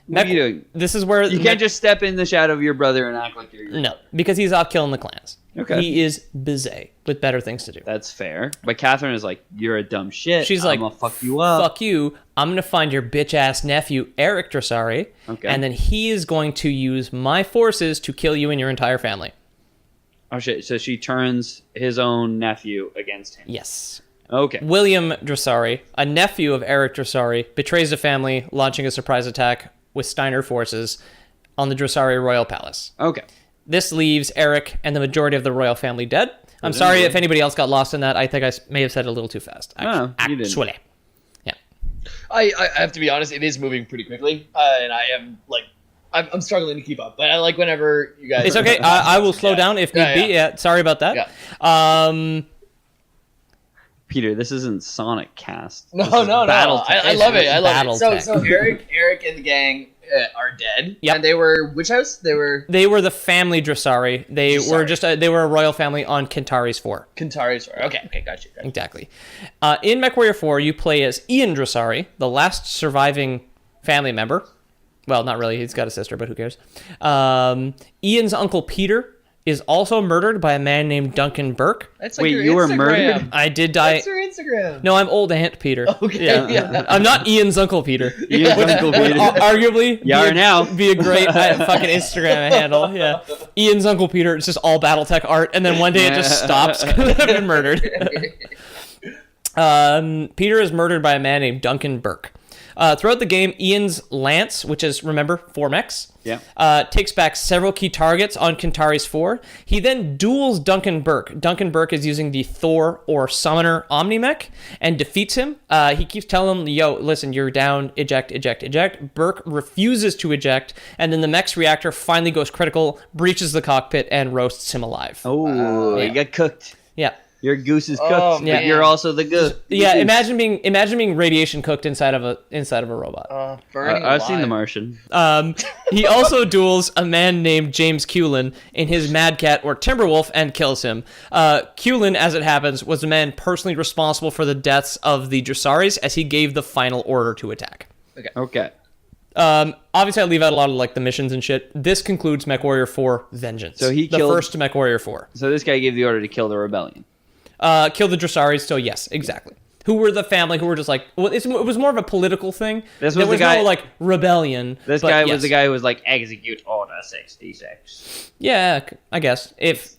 What are you doing? This is where You can't just step in the shadow of your brother and act like you're your No, because he's off killing the clans. Okay. He is busy with better things to do. That's fair. But Catherine is like, you're a dumb shit. She's I'm like, gonna fuck you up. Fuck you. I'm going to find your bitch-ass nephew, Eric Dressari, Okay. and then he is going to use my forces to kill you and your entire family. Oh shit! So she turns his own nephew against him. Yes. Okay. William Dressari, a nephew of Eric Dressari, betrays the family, launching a surprise attack with Steiner forces on the Dressari royal palace. Okay. This leaves Eric and the majority of the royal family dead. I'm sorry if anybody else got lost in that. I think I may have said it a little too fast. No, you didn't. Actually. Yeah. I have to be honest, it is moving pretty quickly, and I am like, I'm struggling to keep up. But I like whenever you guys. It's okay. I will slow Yeah. down if need Yeah, be. yeah. Yeah. Sorry about that. Yeah. Peter, this isn't Sonic Cast. No, This is no. BattleTech. I love it. I love it. So BattleTech. Eric and the gang are dead. Yep. And they were which house? They were They were the family Dressari. They were Dressari. just they were a royal family on Kentaris 4. Kentari's. Okay, got you. Exactly. In MechWarrior 4, you play as Ian Dressari, the last surviving family member. Well, not really. He's got a sister, but who cares? Ian's uncle Peter is also murdered by a man named Duncan Burke. That's like Wait, your you were Instagram. murdered? I did die. That's your Instagram. No, I'm old Aunt Peter. Okay, yeah. I'm not Ian's uncle Peter. Ian's uncle Peter. Arguably, You are now. be a great fucking Instagram handle. Yeah, Ian's uncle Peter. It's just all BattleTech art, and then one day it just stops because I've been murdered. Peter is murdered by a man named Duncan Burke. Throughout the game, Ian's Lance, which is, remember, 4 mechs, takes back several key targets on Kentaris 4. He then duels Duncan Burke. Duncan Burke is using the Thor or Summoner Omni-Mech and defeats him. He keeps telling him, yo, listen, you're down, eject, eject, eject. Burke refuses to eject, and then the mech's reactor finally goes critical, breaches the cockpit, and roasts him alive. Oh, Yeah. you got cooked. Yeah. Your goose is cooked, Oh, but man. you're also the goose. Yeah, imagine being radiation cooked inside of a robot. Burning I've seen The alive. Martian. He also duels a man named James Cullen in his Mad Cat or Timberwolf and kills him. Cullen, as it happens, was the man personally responsible for the deaths of the Dressaris as he gave the final order to attack. Okay. Obviously, I leave out a lot of like the missions and shit. This concludes MechWarrior 4 Vengeance. So he the killed- first MechWarrior 4. So this guy gave the order to kill the rebellion. Kill the Dressaris, so yes, exactly. Who were the family who were just like, well, it was more of a political thing. This was there the was guy- no like rebellion. This but guy yes. was the guy who was like, execute order 66. Yeah, I guess. If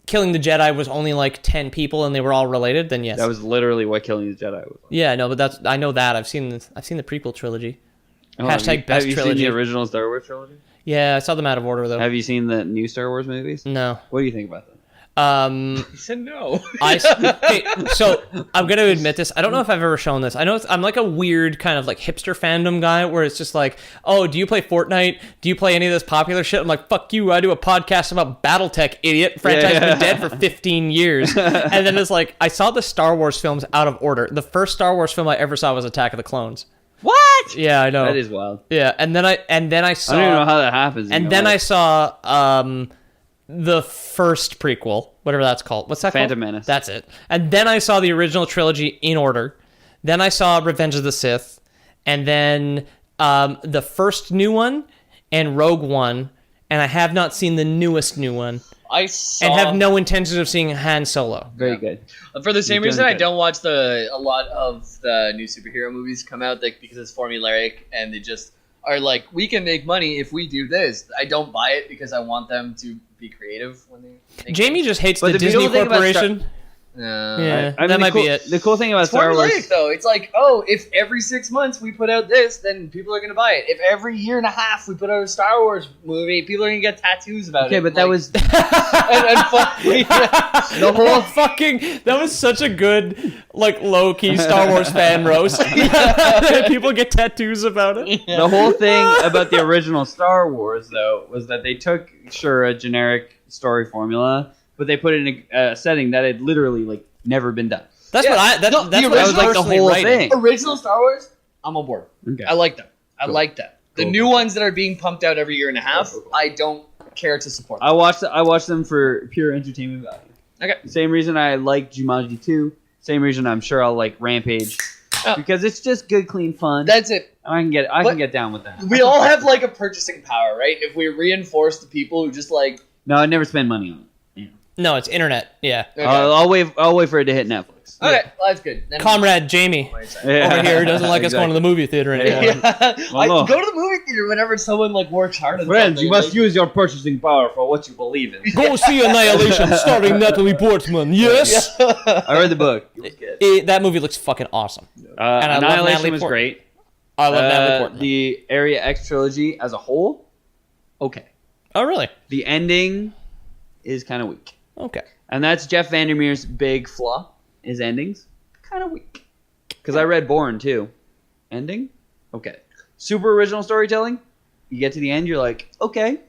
killing the Jedi was only like 10 people and they were all related, then yes. That was literally what killing the Jedi was. Yeah, no, but I know that. I've seen the prequel trilogy. Hashtag best have you trilogy. seen the original Star Wars trilogy? Yeah, I saw them out of order though. Have you seen the new Star Wars movies? No. What do you think about them? He said no. Hey, so I'm gonna admit this. I don't know if I've ever shown this. I know I'm like a weird kind of like hipster fandom guy where it's just like, oh, do you play Fortnite? Do you play any of this popular shit? I'm like, fuck you. I do a podcast about BattleTech, idiot. Franchise has been dead for 15 years. And then it's like, I saw the Star Wars films out of order. The first Star Wars film I ever saw was Attack of the Clones. What? Yeah, I know. That is wild. Yeah, and then I saw. I don't even know how that happens. And then I saw the first prequel, whatever that's called. What's that called? Phantom Menace. That's it. And then I saw the original trilogy in order. Then I saw Revenge of the Sith, and then the first new one and Rogue One, and I have not seen the newest new one. I saw and have no intentions of seeing Han Solo. Very good. for the same You're reason doing I good. don't watch a lot of the new superhero movies come out because it's formulaic and they just are like, we can make money if we do this. I don't buy it because I want them to be creative when they make Jamie things. just hates But the the Disney beautiful thing about Corporation. Yeah. I mean, that might cool, be it. The cool thing about It's Star Wars. formulaic though. It's like, oh, if every 6 months we put out this, then people are gonna buy it. If every year and a half we put out a Star Wars movie, people are gonna get tattoos about it. Okay, but that was and the whole. That was such a good, like, low-key Star Wars fan roast. People get tattoos about it. The whole thing about the original Star Wars, though, was that they took, sure, a generic story formula, but they put it in a setting that had literally, like, never been done. That's Yeah. what I. That, No, that's the what I That was like the personally whole writing. thing. original Star Wars, I'm on board. Okay. I like that. I Cool. like that. The Cool. new ones that are being pumped out every year and a half, Cool. I don't care to support. I watched them for pure entertainment value. Okay. Same reason I like Jumanji 2. Same reason I'm sure I'll like Rampage. Oh. Because it's just good, clean fun. That's it. I can But- get down with that. We all have like a purchasing power, right? If we reinforce the people who just like, No, I never spend money on it. No, it's internet. Yeah. okay, I'll wait for it to hit Netflix. okay, well, that's good. Then Comrade Jamie Yeah. over here doesn't like us going to the movie theater anymore. Yeah. Well, I no. go to the movie theater whenever someone like works hard. on Friends, something, you must like- use your purchasing power for what you believe in. Go see Annihilation starring Natalie Portman. Yes. I read the book. It was good. That movie looks fucking awesome. And I love Annihilation Natalie was Portman. great. I love Natalie Portman. The Area X trilogy as a whole, okay. Oh, really? The ending is kind of weak. Okay. And that's Jeff Vandermeer's big flaw, his endings. Kind of weak. Because I read Bourne, too. Ending? Okay. Super original storytelling. You get to the end, you're like, okay.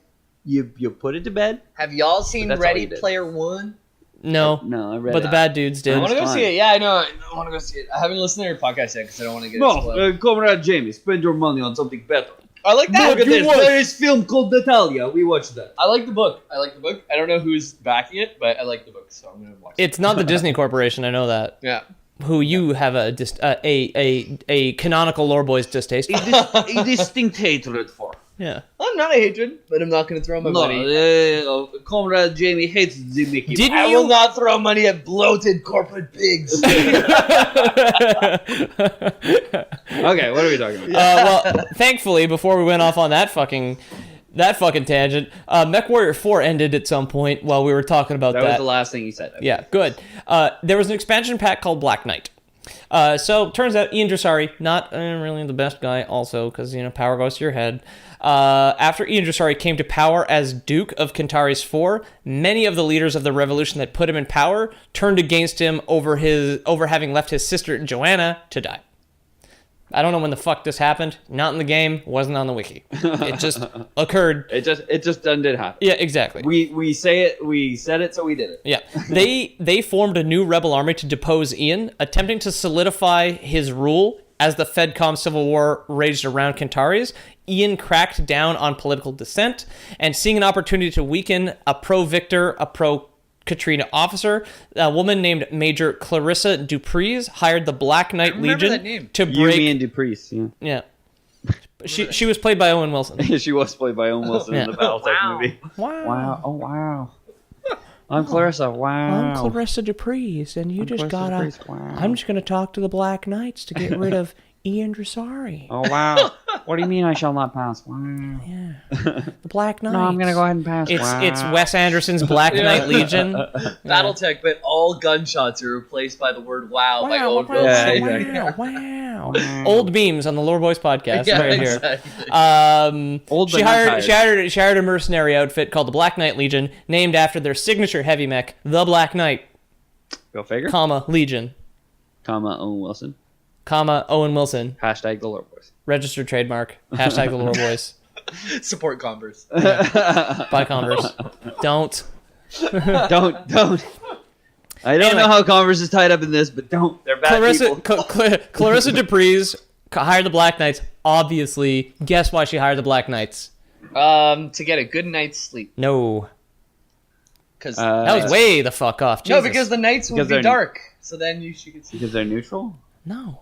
You put it to bed. Have y'all seen But that's all Ready you did. Player One? No. No, I read But the bad dudes I did. want to go fun. see it. Yeah, I know. I want to go see it. I haven't listened to your podcast yet because I don't want to get it spoiled. Comrade Jamie, spend your money on something better. I like that. Look at this. There is film called Natalia. We watched that. I like the book. I don't know who's backing it, but I like the book, so I'm gonna watch it. It's not the Disney Corporation, I know that. Yeah. Who you have a canonical lore boys distaste. A distinct hatred for. Yeah. I'm not a hatred, but I'm not gonna throw my money. Comrade Jamie hates the Mickey. Didn't I you? will not throw money at bloated corporate pigs. Okay, what are we talking about? Well, thankfully, before we went off on that fucking tangent, Mech Warrior 4 ended at some point while we were talking about That that. was the last thing he said. Yeah, good. There was an expansion pack called Black Knight. So turns out Ian Dressari, not really the best guy also, because, power goes to your head. After Ian Dressari came to power as Duke of Kentaris IV, many of the leaders of the revolution that put him in power turned against him over having left his sister Joanna to die. I don't know when the fuck this happened. Not in the game. Wasn't on the wiki. It just occurred. It just done did happen. Yeah, exactly. We say it. We said it, so we did it. Yeah, they formed a new rebel army to depose Ian, attempting to solidify his rule as the Fedcom Civil War raged around Kentaris. Ian cracked down on political dissent, and seeing an opportunity to weaken a pro-Victor, a pro-Katrina officer, a woman named Major Clarissa Dupreez hired the Black Knight remember Legion that name. to You, break. me, and Dupreez. Yeah. Yeah, she was played by Owen Wilson. She was played by Owen Wilson in the BattleTech Wow. movie. Wow. Wow. Oh, wow. I'm Clarissa. Wow. I'm Clarissa Dupreez, and you just Clarissa gotta. Dupreez, wow. I'm just gonna talk to the Black Knights to get rid of Ian Dressari. Oh, wow. What do you mean I shall not pass? Wow. Yeah, the Black Knights. No, I'm going to go ahead and pass. It's Wes Anderson's Black Knight Legion. BattleTech, but all gunshots are replaced by the word "wow" by Owen wow, Wilson. Yeah, exactly. wow. Old memes on the Lore Boys podcast Yeah, right here. exactly. Old but She not hired tired. she hired a mercenary outfit called the Black Knight Legion, named after their signature heavy mech, the Black Knight, Go figure. Legion, Owen Wilson. Owen Wilson, Hashtag the Lord Boys. registered trademark, hashtag the Lore Boys, Support Converse. buy Converse. Don't. Don't. I don't know how Converse is tied up in this, but don't. They're bad people. Clarissa Dupreez hired the Black Knights. Obviously, guess why she hired the Black Knights? To get a good night's sleep. No. Because That was way the fuck off. no, Jesus. because the nights would Because be they're- dark. So then you could see. Because they're neutral? No.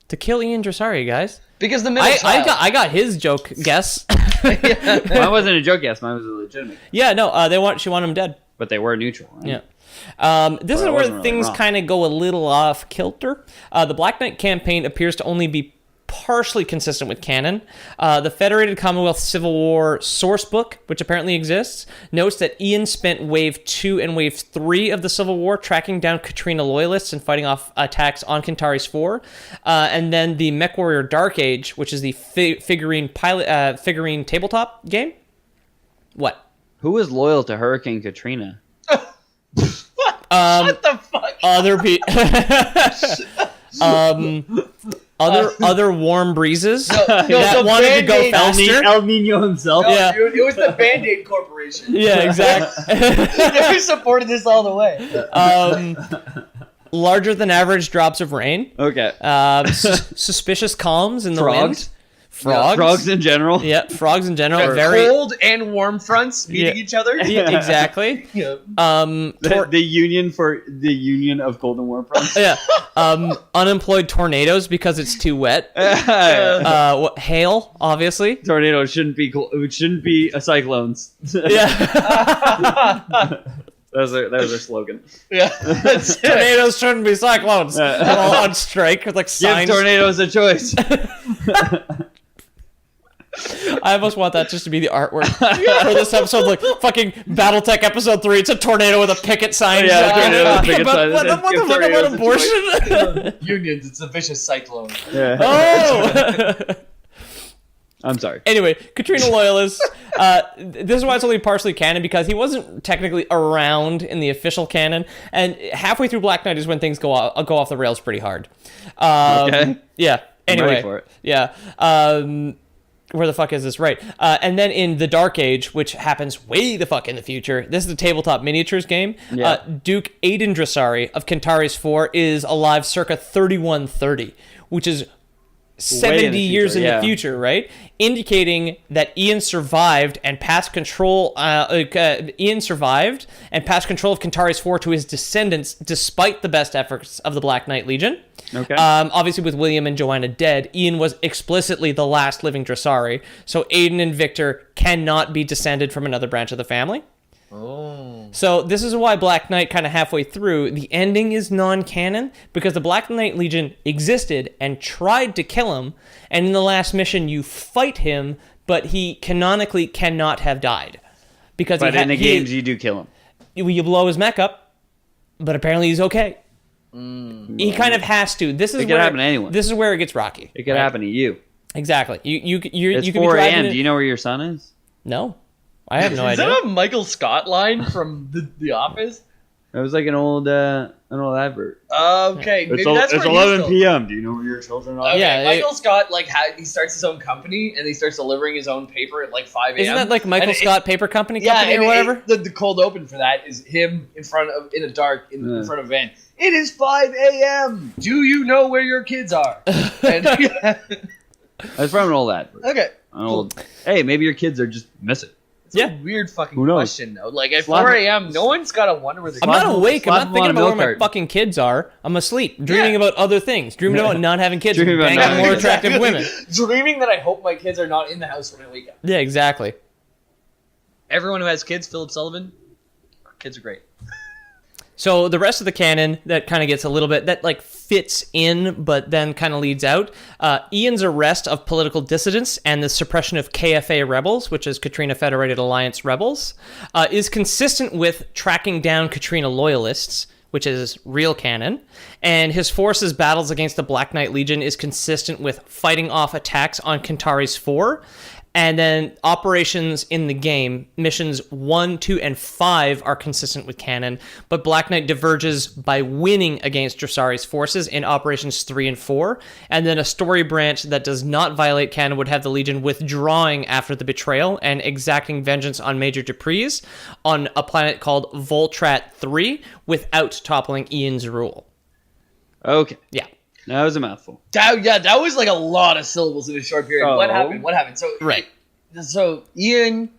To kill Ian Dressari, guys. Because the middle child. I got his joke guess. Mine wasn't a joke, yes. Mine was a legitimate. Yeah, no, she wanted him dead. But they were neutral. Right? Yeah. This Well, is I wasn't where really things wrong. kind of go a little off kilter. The Black Knight campaign appears to only be partially consistent with canon. The Federated Commonwealth Civil War sourcebook, which apparently exists, notes that Ian spent Wave 2 and Wave 3 of the Civil War tracking down Katrina loyalists and fighting off attacks on Kentaris 4. And then the MechWarrior Dark Age, which is the figurine tabletop game. What? Who was loyal to Hurricane Katrina? What the fuck? Other other warm breezes that the wanted to go Band-Aid faster. El Nino himself. No, Yeah. dude, it was the Band-Aid Corporation. Yeah, exactly. They supported this all the way. Larger than average drops of rain. Okay. Suspicious calms in the Frogs? wind. Frogs. Frogs in general. Yeah, frogs in general. Yeah, Very. cold and warm fronts meeting Yeah. each other. Yeah, exactly. Yeah. The union of cold and warm fronts. Yeah. Unemployed tornadoes because it's too wet. Hail, obviously. Tornadoes shouldn't be cyclones. Yeah. That was their slogan. Yeah. That's it. Tornadoes shouldn't be cyclones. They're all on strike with like Give signs. tornadoes a choice. I almost want that just to be the artwork for this episode, like fucking BattleTech episode 3. It's a tornado with a picket sign. Yeah, Fucking- tornado with a picket sign. What the Give fuck tornadoes about a abortion? Unions, it's a vicious cyclone. Yeah. Oh! I'm sorry. Anyway, Katrina loyalists. This is why it's only partially canon, because he wasn't technically around in the official canon, and halfway through Black Knight is when things go off the rails pretty hard. Okay. Yeah. I'm Anyway. ready for it. Yeah. Where the fuck is this? Right. And then in the Dark Age, which happens way the fuck in the future, this is a tabletop miniatures game. Yeah. Duke Aiden Dressari of Kentaris 4 is alive circa 3130, which is 70 years in the future, right? Indicating that Ian survived and passed control. Ian survived and passed control of Kentaris 4 to his descendants, despite the best efforts of the Black Knight Legion. Okay. Obviously, with William and Joanna dead, Ian was explicitly the last living Dressari, so Aiden and Victor cannot be descended from another branch of the family. Oh. So this is why Black Knight, kind of halfway through, the ending is non-canon, because the Black Knight Legion existed and tried to kill him, and in the last mission you fight him, but he canonically cannot have died. Because But in the games, you do kill him. you blow his mech up, but apparently he's okay. He kind of has to. This is It could happen to anyone. This is where it gets rocky. It could happen to you. Exactly. You It's you could be 4 driving a.m. it- Do you know where your son is? No, I have no Is idea. that a Michael Scott line from The Office? It was like an old advert. Okay, maybe that's it's where 11 he's p.m. Do you know where your children are? Okay, Yeah, Michael Scott he starts his own company and he starts delivering his own paper at like 5 a.m. Isn't that like Michael And Scott Paper Company Yeah, or and whatever? the cold open for that is him in front of in front of a van. It is 5 a.m. Do you know where your kids are? And, That's from an old advert. okay, Hey, maybe your kids are just missing. it's Yeah. a weird fucking Who knows? question though. Like at Slap 4 him. a.m., no one's got to wonder where they're I'm going. not awake. I'm slap not him thinking on a about where milk my carton. fucking kids are. I'm asleep, dreaming about other things, dreaming about not having kids, and Dreaming about banging not having more kids. attractive women. Dreaming that I hope my kids are not in the house when I wake up. Yeah, exactly. Everyone who has kids, Philip Sullivan, our kids are great. So the rest of the canon that kind of gets a little bit, that like fits in, but then kind of leads out. Ian's arrest of political dissidents and the suppression of KFA rebels, which is Katrina Federated Alliance rebels, is consistent with tracking down Katrina loyalists, which is real canon. And his forces' battles against the Black Knight Legion is consistent with fighting off attacks on Kentaris 4. And then operations in the game, missions 1, 2, and 5 are consistent with canon, but Black Knight diverges by winning against Dressari's forces in operations 3 and 4, and then a story branch that does not violate canon would have the Legion withdrawing after the betrayal and exacting vengeance on Major Dupree's on a planet called Voltrat 3 without toppling Ian's rule. Okay. Yeah. That was a mouthful. That was like a lot of syllables in a short period. Oh. What happened? So Right. So Ian,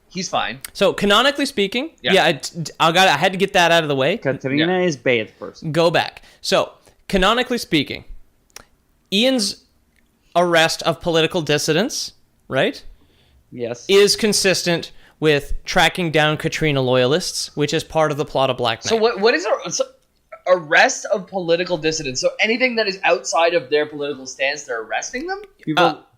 he's fine. So canonically speaking, Yeah. I had to get that out of the way. Katrina is bathed first. Go back. So, canonically speaking, Ian's arrest of political dissidents, right, Yes. is consistent with tracking down Katrina loyalists, which is part of the plot of Black Knight. So what is arrest of political dissidents? So anything that is outside of their political stance, they're arresting them?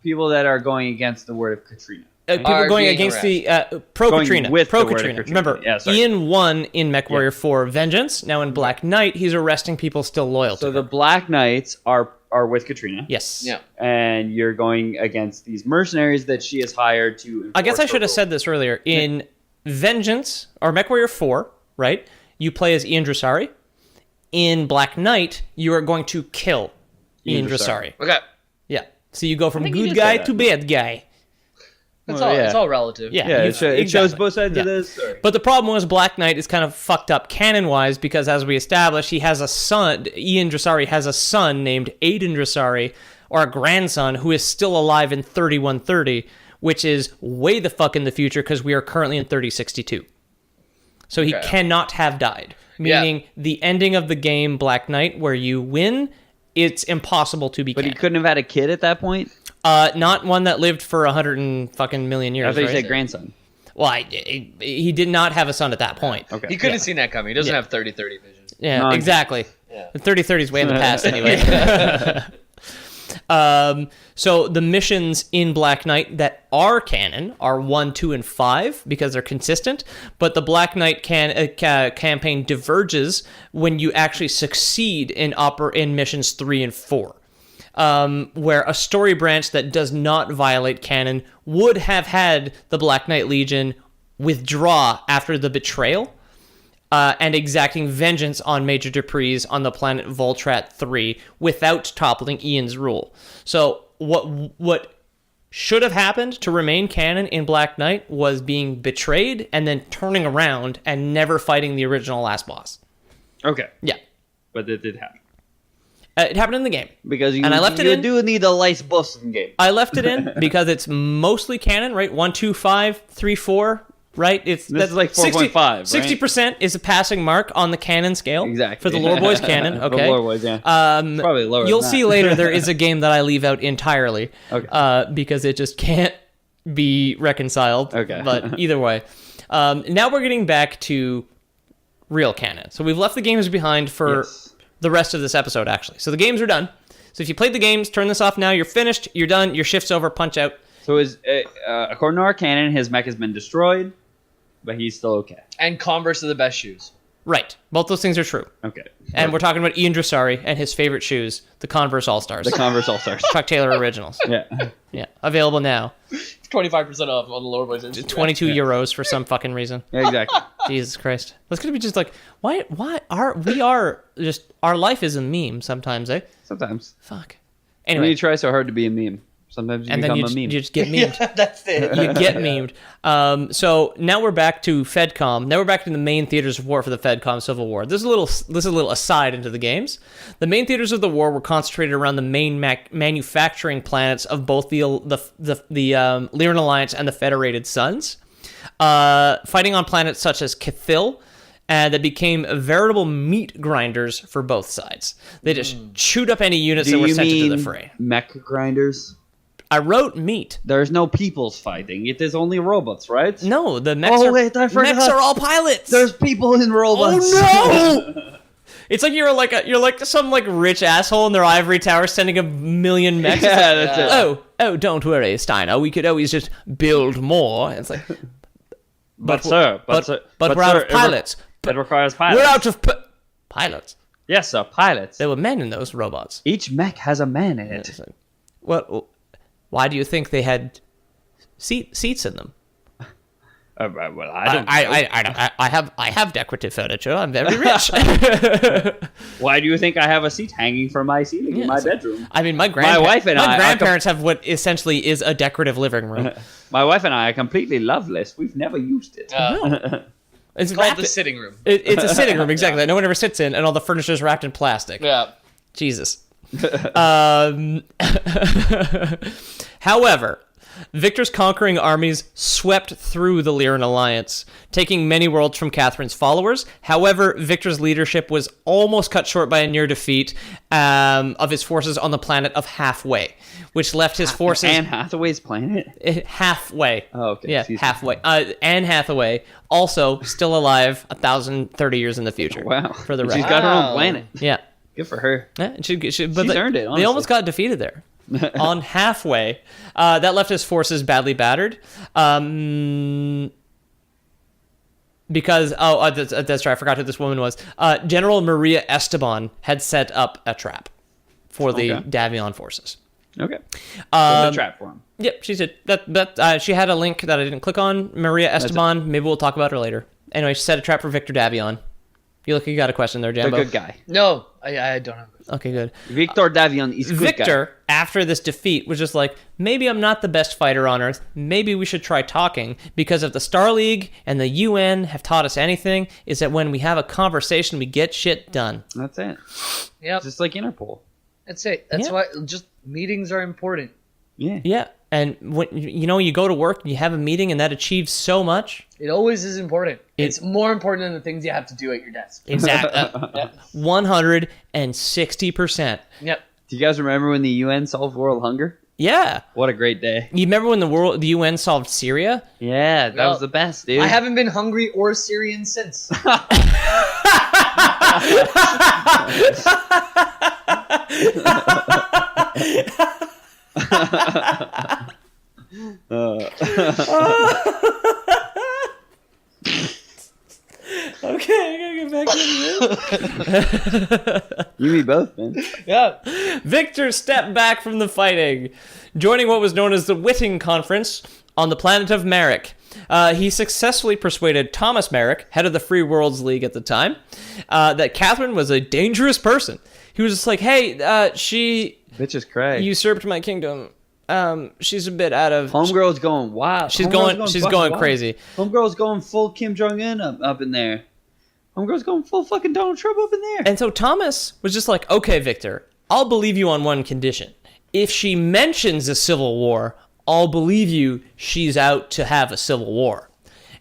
People that are going against the word of Katrina. People are going being against the pro-Katrina. with the word Pro-Katrina. Katrina. Remember, Yeah, sorry. Ian won in MechWarrior 4 Vengeance. Now in Black Knight, he's arresting people still loyal to So him. the Black Knights are with Katrina. Yes. Yeah. And you're going against these mercenaries that she has hired to. I guess I enforce should her have said this earlier. In Vengeance, or MechWarrior 4, right, you play as Ian Dressari. In Black Knight, you are going to kill Ian Dressari. Okay. Yeah. So you go from think you good did say guy that. to bad guy. It's all relative. Yeah. Yeah, you- it shows exactly. both sides Yeah. of this story. But the problem was Black Knight is kind of fucked up canon-wise because, as we established, he has a son. Ian Dressari has a son named Aiden Dressari, or a grandson, who is still alive in 3130, which is way the fuck in the future because we are currently in 3062. So he Okay. cannot have died. Meaning the ending of the game, Black Knight, where you win, it's impossible to be But he canon. couldn't have had a kid at that point? Not one that lived for 100 and fucking million years. I thought you right? said grandson. Well, he did not have a son at that point. Okay. He couldn't have seen that coming. He doesn't have 30-30 vision. Yeah, None. exactly. Yeah. The 3030 is way in the past anyway. So the missions in Black Knight that are canon are 1, 2, and 5 because they're consistent, but the Black Knight campaign diverges when you actually succeed in missions 3 and 4. Where a story branch that does not violate canon would have had the Black Knight Legion withdraw after the betrayal, and exacting vengeance on Major Dupree's on the planet Voltrat 3 without toppling Ian's rule. So what should have happened to remain canon in Black Knight was being betrayed and then turning around and never fighting the original last boss. Okay. Yeah. But it did happen. It happened in the game. Because you, And I left it you in. do need the lice buffs in game. I left it in because it's mostly canon, right? 1, 2, 5, 3, 4, right? This is like 4.5, right? 60% is a passing mark on the canon scale. Exactly. For the Lore Boys canon, The okay? Lore Boys, yeah. Probably lower You'll than see that. later there is a game that I leave out entirely. Okay. Because it just can't be reconciled. Okay. But either way. Now we're getting back to real canon. So we've left the games behind for Yes. the rest of this episode, actually. So the games are done. So if you played the games, turn this off now. You're finished. You're done. Your shift's over. Punch out. So according to our canon, his mech has been destroyed, but he's still okay. And Converse are the best shoes. Right. Both those things are true. Okay. And we're talking about Ian Dressari and his favorite shoes, the Converse All-Stars. The Converse All-Stars. Chuck Taylor Originals. Yeah. Yeah. Available now. 25% off on the Lore Boys Instagram. 22 euros for some fucking reason. Yeah, exactly. Jesus Christ. That's going to be just like, why our life is a meme sometimes, eh? Sometimes. Fuck. When Anyway. you try so hard to be a meme, sometimes you And then become you a just, meme. you just get memed. Yeah, that's it. You get memed. So now we're back to FedCom. Now we're back to the main theaters of war for the FedCom Civil War. This is a little aside into the games. The main theaters of the war were concentrated around the main manufacturing planets of both the Lyran Alliance and the Federated Suns, fighting on planets such as Cathil. That became veritable meat grinders for both sides. They just chewed up any units that were sent into the fray. mech grinders? I wrote meat. There's no peoples fighting. It is only robots, right? No, the mechs Oh, are wait, I forgot. mechs are all pilots. There's people in robots. Oh no! It's like you're like some like rich asshole in their ivory tower sending 1,000,000 mechs. It's Yeah, like, that's it. oh, don't worry, Steiner. We could always just build more. And it's like, But sir, we're out of pilots. It requires pilots. We're out of pilots. Yes, sir, pilots. There were men in those robots. Each mech has a man in it. It's like, well, why do you think they had seats in them? Well, I don't. I have decorative furniture. I'm very rich. Why do you think I have a seat hanging from my ceiling in my bedroom? I mean, my wife and I are grandparents have what essentially is a decorative living room. My wife and I are completely loveless. We've never used it. It's Called wrapped the sitting room. It's a sitting room, exactly. That no one ever sits in, and all the furniture's wrapped in plastic. Yeah. Jesus. However, Victor's conquering armies swept through the Lyran Alliance, taking many worlds from Catherine's followers. However, Victor's leadership was almost cut short by a near defeat of his forces on the planet of Halfway, which left his forces... Anne Hathaway's planet? Halfway. Oh, okay. Yeah, halfway. Anne Hathaway, also still alive 1,030 years in the future. Wow. For the She's record. got her own planet. Yeah. Good for her. Yeah, but She's earned it, honestly. They almost got defeated there. On Halfway. That left his forces badly battered. Because, that's right, I forgot who this woman was. General Maria Esteban had set up a trap for the Davion forces. Okay. A trap for him. Yep, she did. She had a link that I didn't click on. Maria Esteban. Maybe we'll talk about her later. Anyway, she set a trap for Victor Davion. You got a question there, Jambo. The good guy. No, I don't have a question. Okay, good. Victor Davion is good Victor, guy. after this defeat, was just like, maybe I'm not the best fighter on Earth. Maybe we should try talking, because if the Star League and the UN have taught us anything, is that when we have a conversation, we get shit done. That's it. Yep. Just like Interpol. That's it. That's why just meetings are important. Yeah. Yeah, and when you go to work, you have a meeting, and that achieves so much. It always is important. It's more important than the things you have to do at your desk. Exactly. 160%. Yep. Do you guys remember when the UN solved world hunger? Yeah. What a great day. You remember when the UN solved Syria? Yeah, that was the best, dude. I haven't been hungry or Syrian since. Okay, I gotta get back to this. You me both, man. Yeah. Victor stepped back from the fighting, joining what was known as the Whitting Conference on the planet of Merrick. He successfully persuaded Thomas Merrick, head of the Free Worlds League at the time, that Catherine was a dangerous person. He was just like, hey, she Bitch is cray. usurped my kingdom. She's a bit out of... Homegirl's going wild. She's going crazy. Homegirl's going full Kim Jong-un up in there. Homegirl's going full fucking Donald Trump up in there. And so Thomas was just like, okay, Victor, I'll believe you on one condition. If she mentions a civil war, I'll believe you she's out to have a civil war.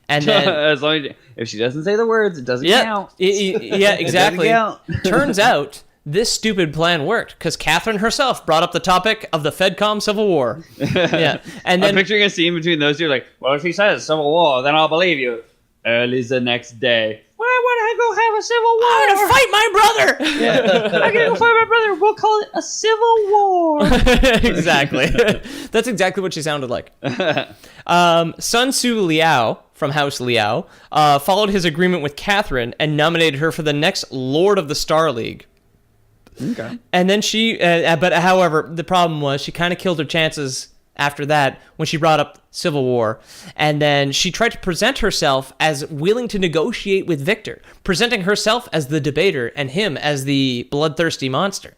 And then... as long as, if she doesn't say the words, it doesn't count. Yeah, exactly. Turns out... this stupid plan worked because Catherine herself brought up the topic of the Fedcom Civil War. Yeah, and then I'm picturing a scene between those two, like, well, if he says Civil War, then I'll believe you. Early the next day. Why would I go have a Civil War? I'm gonna fight my brotder. I'm gonna go fight my brother. We'll call it a Civil War. Exactly. That's exactly what she sounded like. Sun Tzu Liao from House Liao followed his agreement with Catherine and nominated her for the next Lord of the Star League. Okay. And then she, but however, the problem was she kind of killed her chances after that when she brought up Civil War. And then she tried to present herself as willing to negotiate with Victor, presenting herself as the debater and him as the bloodthirsty monster.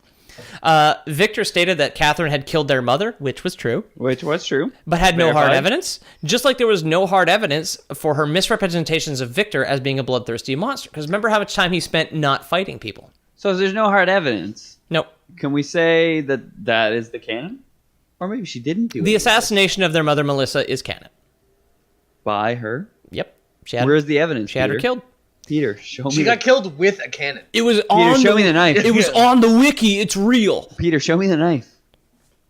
Victor stated that Catherine had killed their mother, which was true. But had no hard evidence. Just like there was no hard evidence for her misrepresentations of Victor as being a bloodthirsty monster. Because remember how much time he spent not fighting people. So if there's no hard evidence, nope. Can we say that is the canon? Or maybe she didn't do it. The assassination of their mother, Melissa, is canon. By her? Yep. Where's the evidence, She had her killed. Peter, show me. She got killed with a cannon. It was Peter, show me the knife. It was on the wiki. It's real. Peter, show me the knife.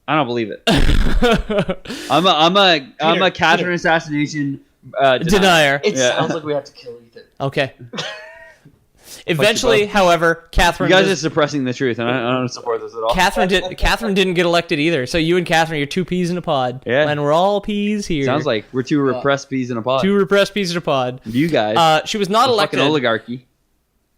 I don't believe it. I'm a Catherine assassination denier. It sounds like we have to kill Ethan. Okay. Eventually, however, Catherine... You guys are suppressing the truth, and I don't support this at all. Catherine didn't get elected either. So you and Catherine, you're two peas in a pod. Yeah. And we're all peas here. Sounds like we're two repressed peas in a pod. Two repressed peas in a pod. You guys. She was not elected. Fucking oligarchy.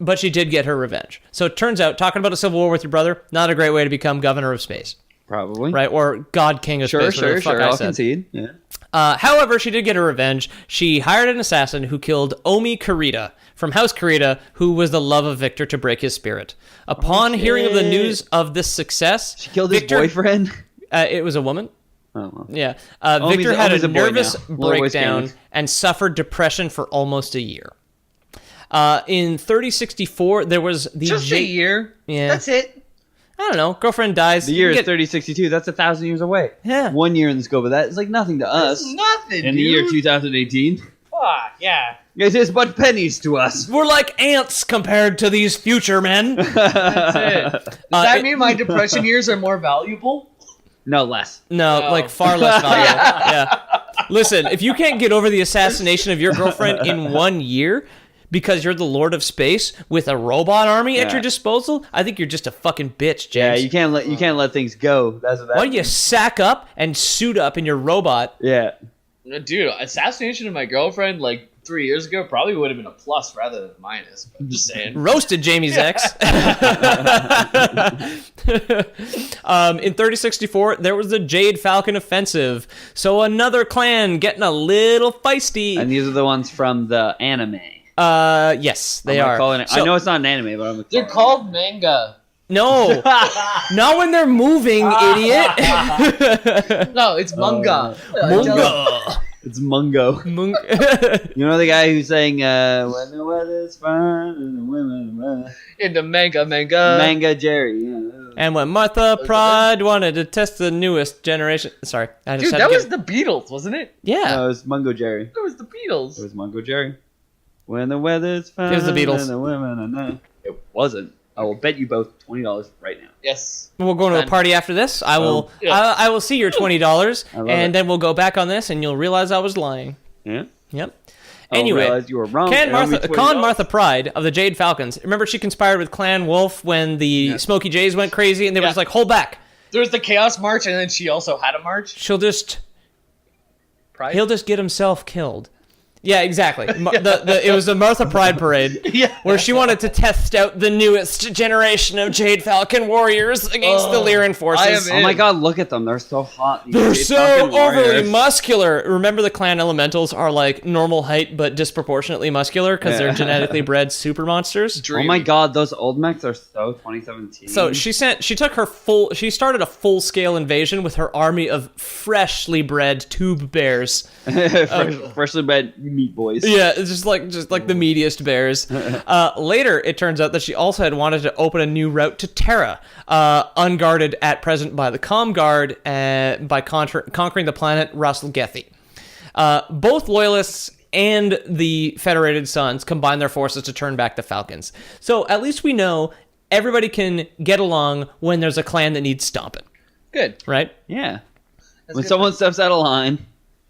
But she did get her revenge. So it turns out, talking about a civil war with your brother, not a great way to become governor of space. Probably. Right? Or God King of Space. Sure. I'll concede. Yeah. However, she did get her revenge. She hired an assassin who killed Omi Kurita from House Kurita, who was the love of Victor to break his spirit. Upon hearing of the news of this success... She killed his boyfriend? It was a woman. Oh, well. Yeah. Victor had a nervous now. breakdown and suffered depression for almost a year. In 3064, there was the... Just a year? Yeah. That's it? I don't know. Girlfriend dies. The year you is 3062. That's 1,000 years away. Yeah. 1 year in the scope of that is like nothing to us. That's nothing, In the year 2018. Fuck, yeah. It is but pennies to us. We're like ants compared to these future men. That's it. Does that mean my depression years are more valuable? No, less. No, Oh. like far less valuable. Yeah. Listen, if you can't get over the assassination of your girlfriend in 1 year because you're the Lord of Space with a robot army at Yeah. your disposal, I think you're just a fucking bitch, James. Yeah, you can't let things go. That's what that Why don't you sack up and suit up in your robot? Yeah. Dude, assassination of my girlfriend like 3 years ago probably would have been a plus rather than a minus. I'm just saying. Roasted Jamie's ex. In 3064, there was the Jade Falcon Offensive. So another clan getting a little feisty. And these are the ones from the anime. Yes, they I'm are. calling it. So- I know it's not an anime, but I'm They're called manga. No, not when they're moving, idiot. No, it's manga. Munga. It's Mungo. You know the guy who sang "When the weather's fine and the women run." In the manga. Manga Jerry. Yeah. And when Martha Pride wanted to test the newest generation, sorry, I just Dude, had that to was get, the Beatles, wasn't it? yeah. No, it was Mungo Jerry. That was the It Beatles. was Mungo Jerry. When the weather's fine. It was the Beatles. And the women are nice. It wasn't. I will bet you both $20 right now. Yes. We're going to a And- party after this. I will. yeah. I will see your $20, I love and it. then we'll go back on this, and you'll realize I was lying. Yeah. Yep. I Anyway, realized you were wrong. Con and owe me Martha $20. Pride of the Jade Falcons. Remember, she conspired with Clan Wolf when the Smoky Jays went crazy, and they were Yeah. just like, "Hold back." There was the Chaos March, and then she also had a march. He'll just get himself killed. Yeah, exactly. It was the Martha Pride parade Yeah. where she wanted to test out the newest generation of Jade Falcon warriors against the Lyran forces. I am Oh my in. god, look at them. They're so hot. These They're Jade so Falcon overly warriors. muscular. Remember, the clan elementals are like normal height but disproportionately muscular because they're Yeah. genetically bred super monsters. Oh my god, those old mechs are so 2017. So she started a full scale invasion with her army of freshly bred tube bears. Freshly bred meat boys. Yeah, it's just like the meatiest bears. Later, it turns out that she also had wanted to open a new route to Terra, unguarded at present by the Com Guard, by conquering the planet Rasselgethi. Both loyalists and the Federated Sons combined their forces to turn back the Falcons. So at least we know everybody can get along when there's a clan that needs stomping, Good. right? Yeah. That's When good. someone steps out of line,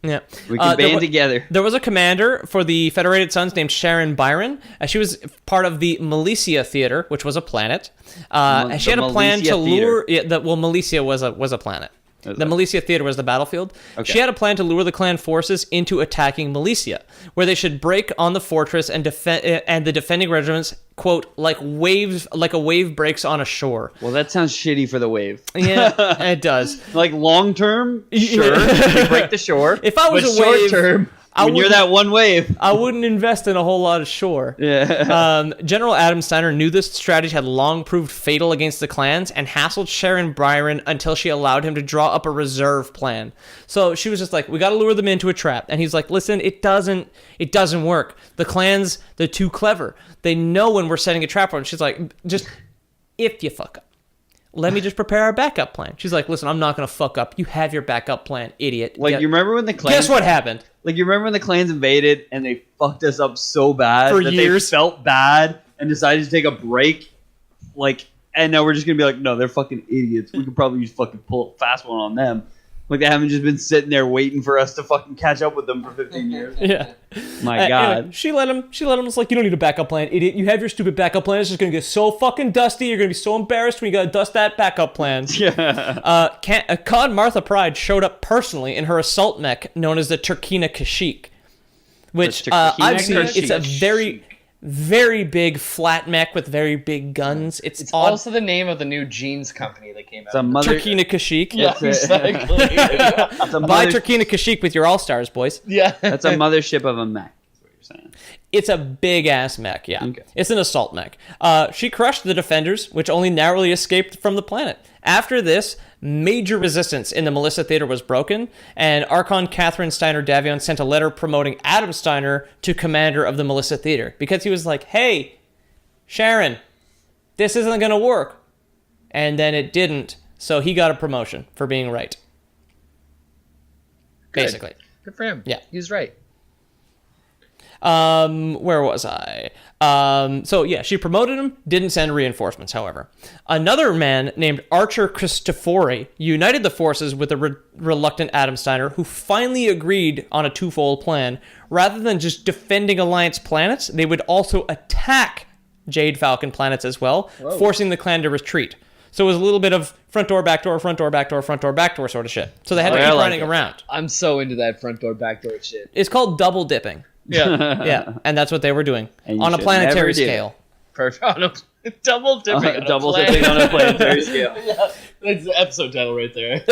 Yeah. we can band together. There was a commander for the Federated Sons named Sharon Byron. She was part of the Milicia Theater, which was a planet. And she The had a plan Milicia to lure. Theater. Yeah, Milicia was a planet. Is The it? Milicia Theater was the battlefield. Okay. She had a plan to lure the clan forces into attacking Milicia, where they should break on the fortress and the defending regiments, quote, like a wave breaks on a shore. Well, that sounds shitty for the wave. Yeah, it does. Like long term, sure, Yeah. we break the shore. If I was but a short wave, term, I when you're wouldn't- that one wave. I wouldn't invest in a whole lot of shore. Yeah. General Adam Steiner knew this strategy had long proved fatal against the clans and hassled Sharon Byron until she allowed him to draw up a reserve plan. So she was just like, we got to lure them into a trap. And he's like, listen, it doesn't work. The clans, they're too clever. They know when we're setting a trap for them. She's like, just, if you fuck up, let me just prepare our backup plan. She's like, listen, I'm not going to fuck up. You have your backup plan, idiot. Like, you remember when the clans... Guess what happened? Like, you remember when the clans invaded and they fucked us up so bad For that years. they felt bad and decided to take a break? Like, and now we're just going to be like, no, they're fucking idiots. We could probably just fucking pull a fast one on them. Like, they haven't just been sitting there waiting for us to fucking catch up with them for 15 years. Yeah. My God. Anyway, she let him. It's like, you don't need a backup plan, idiot. You have your stupid backup plan. It's just gonna get so fucking dusty. You're gonna be so embarrassed when you gotta dust that backup plan. Yeah. Con Martha Pride showed up personally in her assault mech known as the Turkina Kashyyyk, which The Turkina I've seen. It's a Kashyyyk. very, very big flat mech with very big guns. It's It's odd. also the name of the new jeans company that came out. It's a mother... Turkina Kashyyyk. Yeah, That's it. exactly. It's a Buy mother- Turkina Kashyyyk with your all-stars, boys. Yeah. That's a mothership of a mech. That's what you're saying. It's a big ass mech, yeah. Okay. It's an assault mech. She crushed the defenders, which only narrowly escaped from the planet. After this, major resistance in the Melissa Theater was broken, and Archon Catherine Steiner Davion sent a letter promoting Adam Steiner to commander of the Melissa Theater because he was like, hey, Sharon, this isn't going to work. and then it didn't, so he got a promotion for being right. Good. Basically. Good for him. Yeah. He was right. Where was I? So yeah, she promoted him, didn't send reinforcements, however. Another man named Archer Christofori united the forces with a reluctant Adam Steiner, who finally agreed on a twofold plan. Rather than just defending Alliance planets, they would also attack Jade Falcon planets as well, forcing the clan to retreat. So it was a little bit of front door, back door, front door, back door, front door, back door sort of shit. So they had to keep running around. I'm so into that front door, back door shit. It's called double dipping. Yeah. Yeah, and that's what they were doing And you on a should planetary never do scale. Perfect. On a double dipping. Double dipping on a planetary scale. Yeah, that's the episode title right there.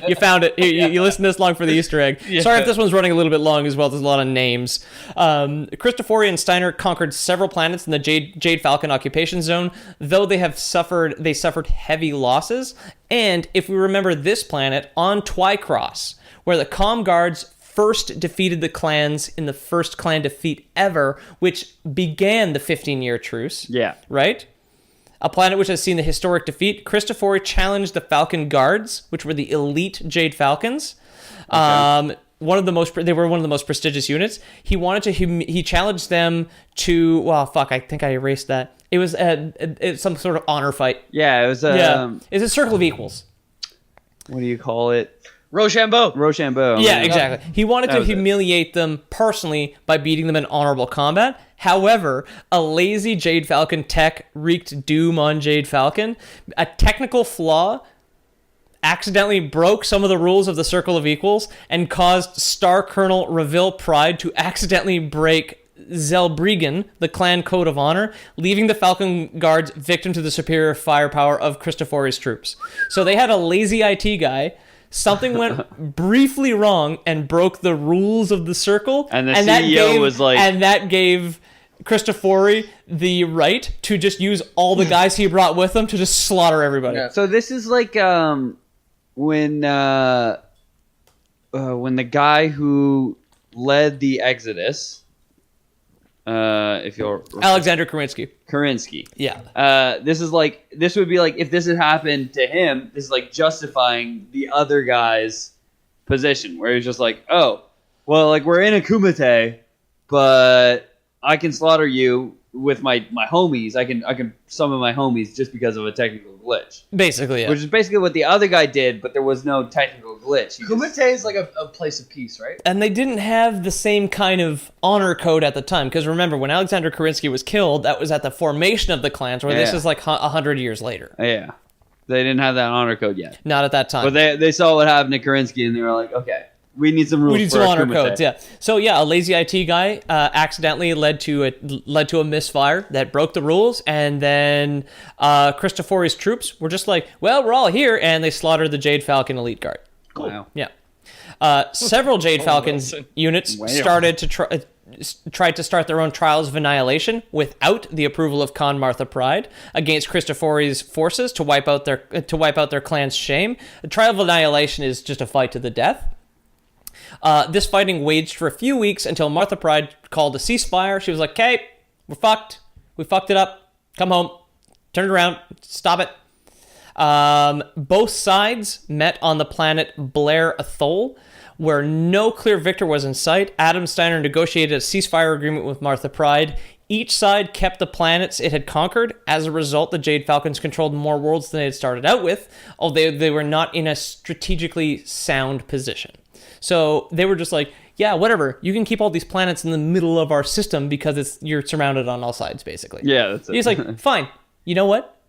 You found it. You listened this long for the Easter egg. Yeah. Sorry if this one's running a little bit long as well. There's a lot of names. Christofori and Steiner conquered several planets in the Jade Falcon occupation zone, though they suffered heavy losses. And if we remember this planet, on Twycross, where the Comm Guards first defeated the clans in the first clan defeat ever, which began the 15-year truce. Yeah. Right? A planet which has seen the historic defeat. Christofori challenged the Falcon Guards, which were the elite Jade Falcons. Okay. They were one of the most prestigious units. He challenged them to. Well, fuck! I think I erased that. It was some sort of honor fight. Yeah, it was. It's a circle of equals. What do you call it? Rochambeau. Yeah, exactly. He wanted to humiliate them personally by beating them in honorable combat. However, a lazy Jade Falcon tech wreaked doom on Jade Falcon. A technical flaw accidentally broke some of the rules of the Circle of Equals and caused Star Colonel Reville Pride to accidentally break Zelbrigan, the clan code of honor, leaving the Falcon Guards victim to the superior firepower of Christofori's troops. So they had a lazy IT guy. Something went briefly wrong and broke the rules of the circle. And the CEO was like... And that gave Christofori the right to just use all the guys he brought with him to just slaughter everybody. Yeah. So this is like when the guy who led the Exodus... if you're Alexander Kerensky. Yeah. This would be like if this had happened to him, this is like justifying the other guy's position, where he's just like, oh, well, like we're in a kumite, but I can slaughter you with my homies. I can summon my homies just because of a technical glitch. Basically, yeah. Which is basically what the other guy did, but there was no technical glitch. Kumite is like a place of peace, right? And they didn't have the same kind of honor code at the time, because remember, when Alexander Kerensky was killed, that was at the formation of the clans, where this is like 100 years later. Yeah. They didn't have that honor code yet. Not at that time. But they saw what happened to Kerensky, and they were like, okay, we need some rules. We need some honor codes, yeah. So yeah, a lazy IT guy accidentally led to a misfire that broke the rules, and then Christofori's troops were just like, well, we're all here, and they slaughtered the Jade Falcon elite guard. Cool. Wow. Yeah. Several Jade Falcons units started to tried to start their own trials of annihilation without the approval of Khan Martha Pride against Christofori's forces to wipe out their clan's shame. A trial of annihilation is just a fight to the death. This fighting waged for a few weeks until Martha Pride called a ceasefire. She was like, okay, we're fucked. We fucked it up. Come home. Turn it around. Stop it. Both sides met on the planet Blair Athol, where no clear victor was in sight. Adam Steiner negotiated a ceasefire agreement with Martha Pride. Each side kept the planets it had conquered. As a result, the Jade Falcons controlled more worlds than they had started out with, although they were not in a strategically sound position. So they were just like, yeah, whatever. You can keep all these planets in the middle of our system because you're surrounded on all sides, basically. Yeah, that's it. He's like, fine. You know what?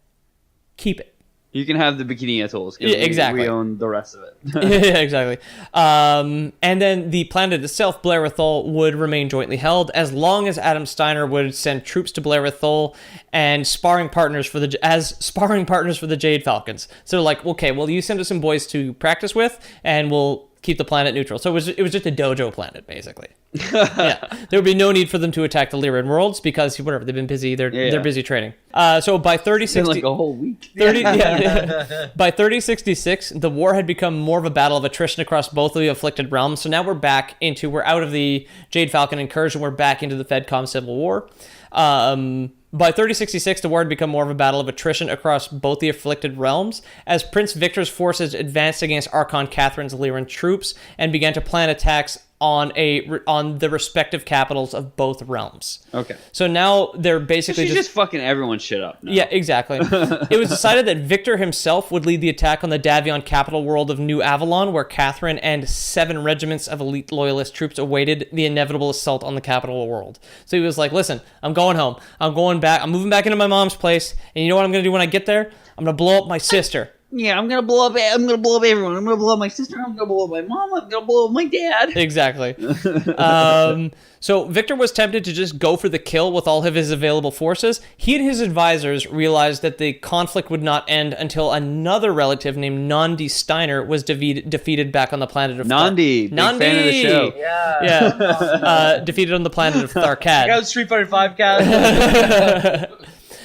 Keep it. You can have the Bikini Atolls. Yeah, exactly. We own the rest of it. Yeah, exactly. And then the planet itself, Blair Athol, would remain jointly held as long as Adam Steiner would send troops to Blair Athol and sparring partners for the Jade Falcons. So like, okay, well, you send us some boys to practice with, and we'll keep the planet neutral. So it was just a dojo planet, basically. Yeah, there would be no need for them to attack the Lyran worlds because whatever, they've been busy. They're busy training. So by 3060, like a whole week. By 3066, the war had become more of a battle of attrition across both of the afflicted realms. So now we're out of the Jade Falcon incursion. We're back into the Fedcom Civil War. By 3066, the war had become more of a battle of attrition across both the afflicted realms, as Prince Victor's forces advanced against Archon Catherine's Lyran troops and began to plan attacks on the respective capitals of both realms. Okay. So now they're basically She's just fucking everyone's shit up now. Yeah, exactly. It was decided that Victor himself would lead the attack on the Davion capital world of New Avalon, where Catherine and 7 regiments of elite loyalist troops awaited the inevitable assault on the capital world. So he was like, listen, I'm going home. I'm going back. I'm moving back into my mom's place. And you know what I'm going to do when I get there? I'm going to blow up my sister. Yeah, I'm gonna blow up everyone. I'm gonna blow up my sister. I'm gonna blow up my mom. I'm gonna blow up my dad. Exactly. So Victor was tempted to just go for the kill with all of his available forces. He and his advisors realized that the conflict would not end until another relative named Nandi Steiner was defeated back on the planet of Nandi, big fan of the show. Yeah. Defeated on the planet of Tharkad. I got Street Fighter 5 cast.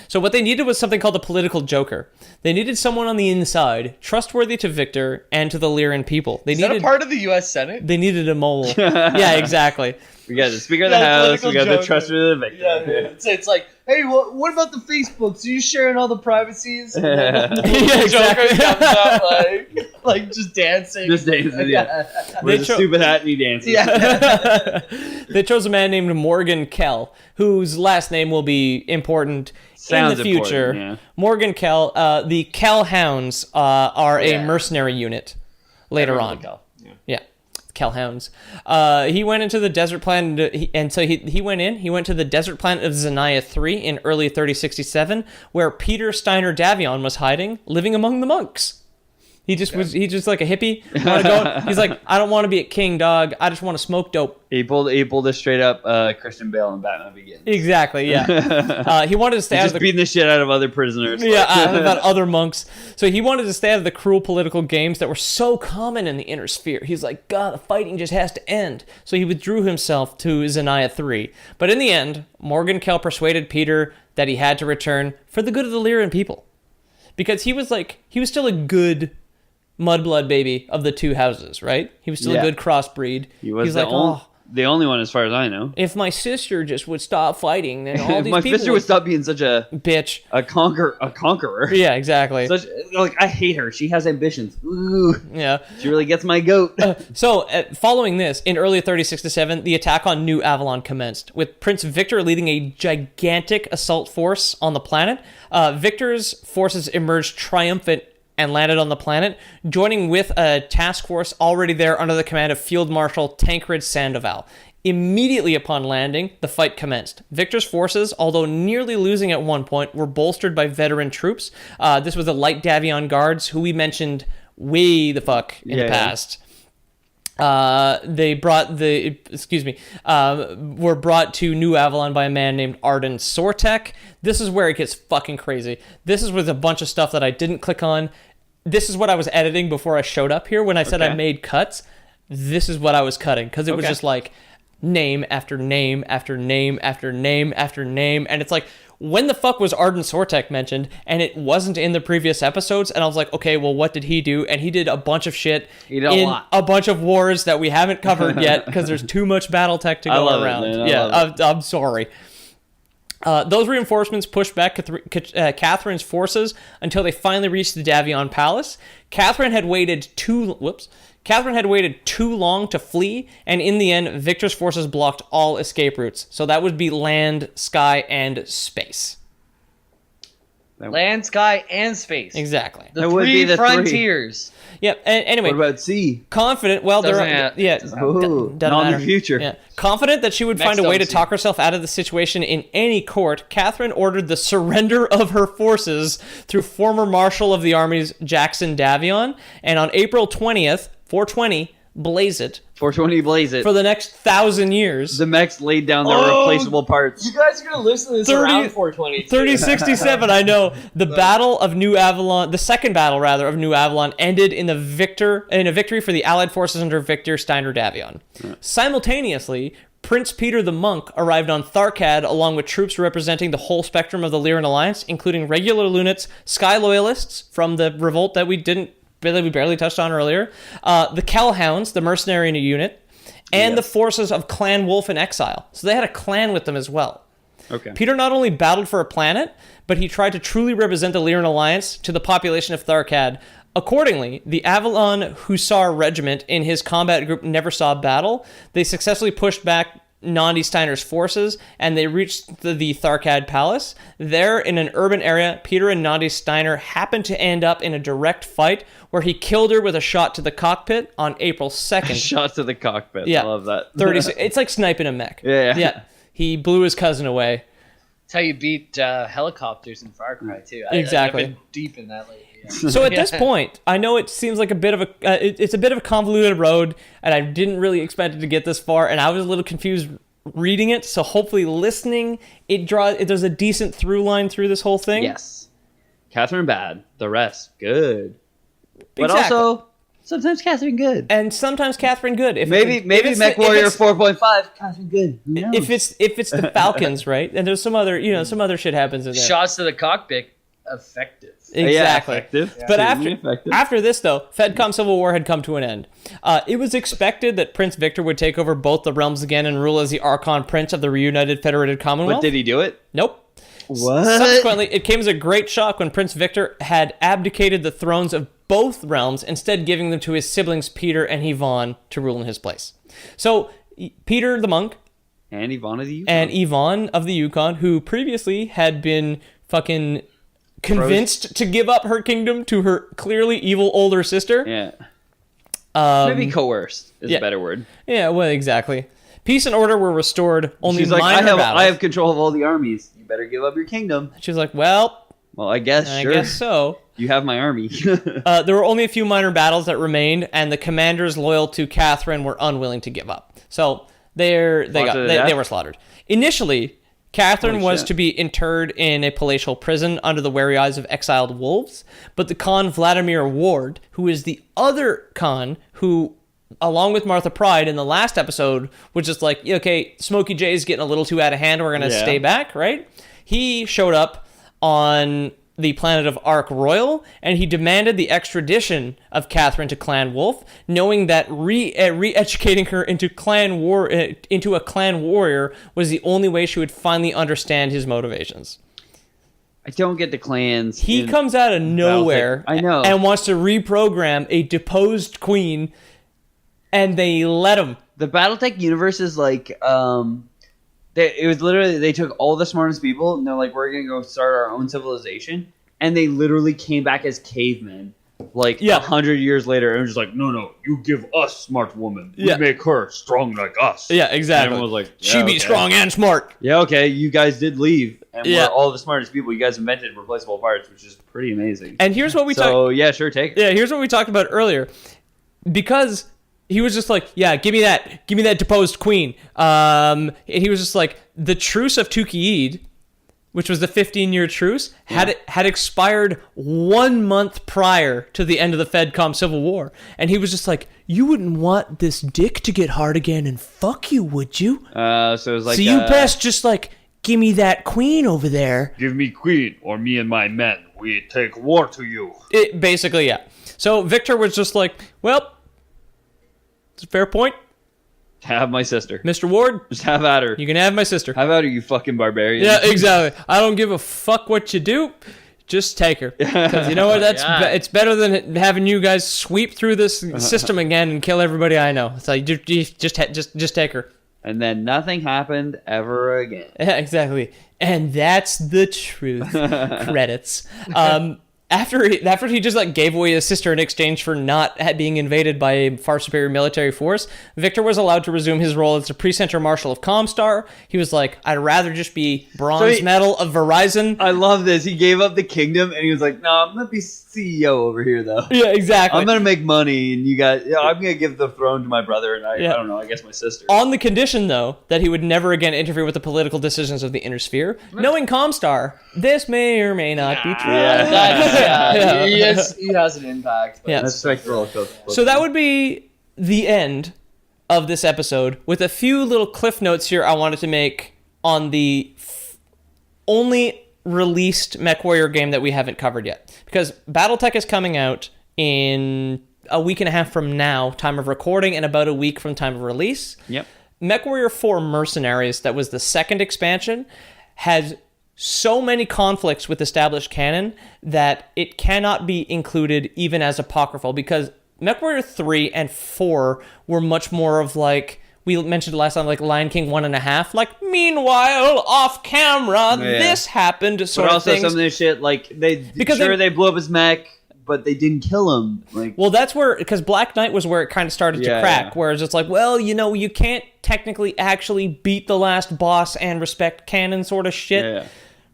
So what they needed was something called a political joker. They needed someone on the inside, trustworthy to Victor and to the Lyran people. Is that a part of the U.S. Senate? They needed a mole. Yeah, exactly. We got the Speaker of the House. We got the trustworthy of the Victor. Yeah. It's like, hey, what about the Facebooks? Are you sharing all the privacies? And Yeah, the Joker exactly. comes out like just dancing. Just dancing, yeah. Wears a stupid hat and he dances. Yeah. They chose a man named Morgan Kell, whose last name will be important in the future. Yeah. Morgan Kell. The Kell Hounds are a mercenary unit later on. Yeah. Kell Hounds. He went into the desert planet, and so he went in. He went to the desert planet of Zanaya 3 in early 3067, where Peter Steiner Davion was hiding, living among the monks. He's just like a hippie. He's like, I don't want to be a king, dog. I just want to smoke dope. He pulled a straight up Christian Bale in Batman Begins. Exactly, yeah. He wanted to stay out of the beating the shit out of other prisoners. Yeah, about other monks. So he wanted to stay out of the cruel political games that were so common in the inner sphere. He's like, God, the fighting just has to end. So he withdrew himself to Zanaya 3. But in the end, Morgan Kell persuaded Peter that he had to return for the good of the Lyran people. Because he was still a good mudblood baby of the two houses, right? He was still a good crossbreed. He's the only one as far as I know. If my sister just would stop fighting, then all these my people sister would stop being such a bitch. A conqueror. Yeah, exactly. I hate her. She has ambitions. Ooh. Yeah. She really gets my goat. So, following this, in early 3067, the attack on New Avalon commenced, with Prince Victor leading a gigantic assault force on the planet. Victor's forces emerged triumphant and landed on the planet, joining with a task force already there under the command of Field Marshal Tancred Sandoval. Immediately upon landing, the fight commenced. Victor's forces, although nearly losing at one point, were bolstered by veteran troops. This was the Light Davion Guards, who we mentioned way the fuck in the past. They were brought to New Avalon by a man named Arden Sortek. This is where it gets fucking crazy. This is with a bunch of stuff that I didn't click on. This is what I was editing before I showed up here. When I said I made cuts, this is what I was cutting, because it was just like name after name after name after name after name, and it's like, when the fuck was Arden Sortek mentioned? And it wasn't in the previous episodes. And I was like, okay, well, what did he do? And he did a bunch of shit in a bunch of wars that we haven't covered yet, because there's too much BattleTech to go around. I'm sorry. Those reinforcements pushed back Catherine's forces until they finally reached the Davion Palace. Catherine had waited too long to flee, and in the end, Victor's forces blocked all escape routes. So that would be land, sky, and space. Land, sky, and space. Exactly. The three frontiers. Yep. Anyway. What about sea? Confident. Well, doesn't doesn't not matter. in the future. Yeah. Confident that she would find a way to talk herself out of the situation in any court, Catherine ordered the surrender of her forces through former Marshal of the Armies Jackson Davion, and on April 20th, 420, blaze it. 420 blaze it. For the next 1,000 years. The mechs laid down their replaceable parts. You guys are going to listen to this around 420. 3067, I know. The Battle of New Avalon, the second battle, rather, of New Avalon ended in a victory for the Allied forces under Victor Steiner Davion. Yeah. Simultaneously, Prince Peter the Monk arrived on Tharkad along with troops representing the whole spectrum of the Lyran Alliance, including regular Lunats, Sky Loyalists from the revolt that we barely touched on earlier, the Kell Hounds, the mercenary unit, and the forces of Clan Wolf in exile. So they had a clan with them as well. Okay. Peter not only battled for a planet, but he tried to truly represent the Lyran Alliance to the population of Tharkad. Accordingly, the Avalon Hussar Regiment in his combat group never saw battle. They successfully pushed back Nandi Steiner's forces, and they reached the Tharkad Palace. There, in an urban area, Peter and Nandi Steiner happened to end up in a direct fight where he killed her with a shot to the cockpit on April 2nd. Shot to the cockpit. Yeah. I love that. 36. It's like sniping a mech. Yeah. He blew his cousin away. That's how you beat helicopters in Far Cry too. Exactly. I've been deep in that lately. Yeah. So at this point, I know it seems like a bit of a it's a bit of a convoluted road, and I didn't really expect it to get this far, and I was a little confused reading it. So hopefully, listening, there's a decent through line through this whole thing. Yes. Catherine bad. The rest good. But Exactly. also sometimes Catherine good. And sometimes Catherine good. If Maybe it's Mech the- Warrior if it's- 4.5. Catherine good. Who knows? if it's the Falcons, right? And there's some other shit happens in there. Shots to the cockpit, effective. Exactly. Yeah, effective. But Extremely effective. after this, though, Fedcom Civil War had come to an end. It was expected that Prince Victor would take over both the realms again and rule as the Archon Prince of the reunited Federated Commonwealth. But did he do it? Nope. What? Subsequently, it came as a great shock when Prince Victor had abdicated the thrones of both realms, instead giving them to his siblings Peter and Yvonne to rule in his place. So, Peter the monk And Yvonne of the Yukon. and Yvonne of the Yukon, who previously had been fucking convinced to give up her kingdom to her clearly evil older sister. Yeah. Maybe coerced is yeah. a better word. Yeah, well, exactly. Peace and order were restored. Only She's like, minor battles. I have control of all the armies. You better give up your kingdom. She was like, well, Well, I guess, I sure. guess so. You have my army. There were only a few minor battles that remained, and the commanders loyal to Catherine were unwilling to give up. So they were slaughtered. Initially, Catherine Holy was shit. to be interred in a palatial prison under the wary eyes of exiled wolves, but the Khan Vladimir Ward, who is the other Khan who, along with Martha Pride in the last episode, was just like, okay, Smokey J's getting a little too out of hand, we're going to stay back, right? He showed up on the planet of Ark Royal, and he demanded the extradition of Catherine to Clan Wolf, knowing that re-educating her into a clan warrior was the only way she would finally understand his motivations. I don't get the clans. He comes out of nowhere I know. and wants to reprogram a deposed queen, and they let him. The BattleTech universe is like, it was literally, they took all the smartest people, and they're like, we're going to go start our own civilization, and they literally came back as cavemen, like, 100 years later, and just like, no, you give us smart woman. We make her strong like us. Yeah, exactly. And everyone was like, She be okay. strong and smart. Yeah, okay, you guys did leave, and Yeah. we're all the smartest people. You guys invented replaceable parts, which is pretty amazing. And here's what we So, yeah, sure, take it. Yeah, here's what we talked about earlier. Because he was just like, yeah, give me that deposed queen. And he was just like, the truce of Tukiid, which was the 15-year truce, had expired 1 month prior to the end of the Fedcom Civil War. And he was just like, you wouldn't want this dick to get hard again and fuck you, would you? So it was like, So you best just like, give me that queen over there. Give me queen, or me and my men, we take war to you. Basically, yeah. So Victor was just like, well, it's a fair point. have my sister. Mr. Ward, Just have at her. you can have my sister. Have at her, you fucking barbarian. Yeah, exactly. I don't give a fuck what you do. Just take her. Because you know what? It's better than having you guys sweep through this system again and kill everybody I know. So you just take her. And then nothing happened ever again. Yeah, exactly. And that's the truth. Credits. After he just like gave away his sister in exchange for not being invaded by a far superior military force, Victor was allowed to resume his role as the pre-center marshal of Comstar. He was like, I'd rather just be bronze medal of Verizon. I love this. He gave up the kingdom and he was like, no, I'm going to be CEO over here though. Yeah, exactly. I'm going to make money and you guys, I'm going to give the throne to my brother and I don't know, I guess my sister. On the condition, though, that he would never again interfere with the political decisions of the Inner Sphere. Knowing Comstar, this may or may not be true. Yeah. He has an impact. But Yeah. That's respectful. So that would be the end of this episode, with a few little cliff notes here I wanted to make on the only released MechWarrior game that we haven't covered yet. Because BattleTech is coming out in a week and a half from now, time of recording, and about a week from time of release. Yep. MechWarrior 4 Mercenaries, that was the second expansion, has so many conflicts with established canon that it cannot be included even as apocryphal, because MechWarrior 3 and 4 were much more of like, we mentioned last time, like Lion King 1.5, like, meanwhile, off camera, this happened, sort but of also things. some of this shit, like, they blew up his mech, but they didn't kill him. Like, well, that's where, because Black Knight was where it kind of started to crack, whereas it's like, well, you know, you can't technically actually beat the last boss and respect canon sort of shit,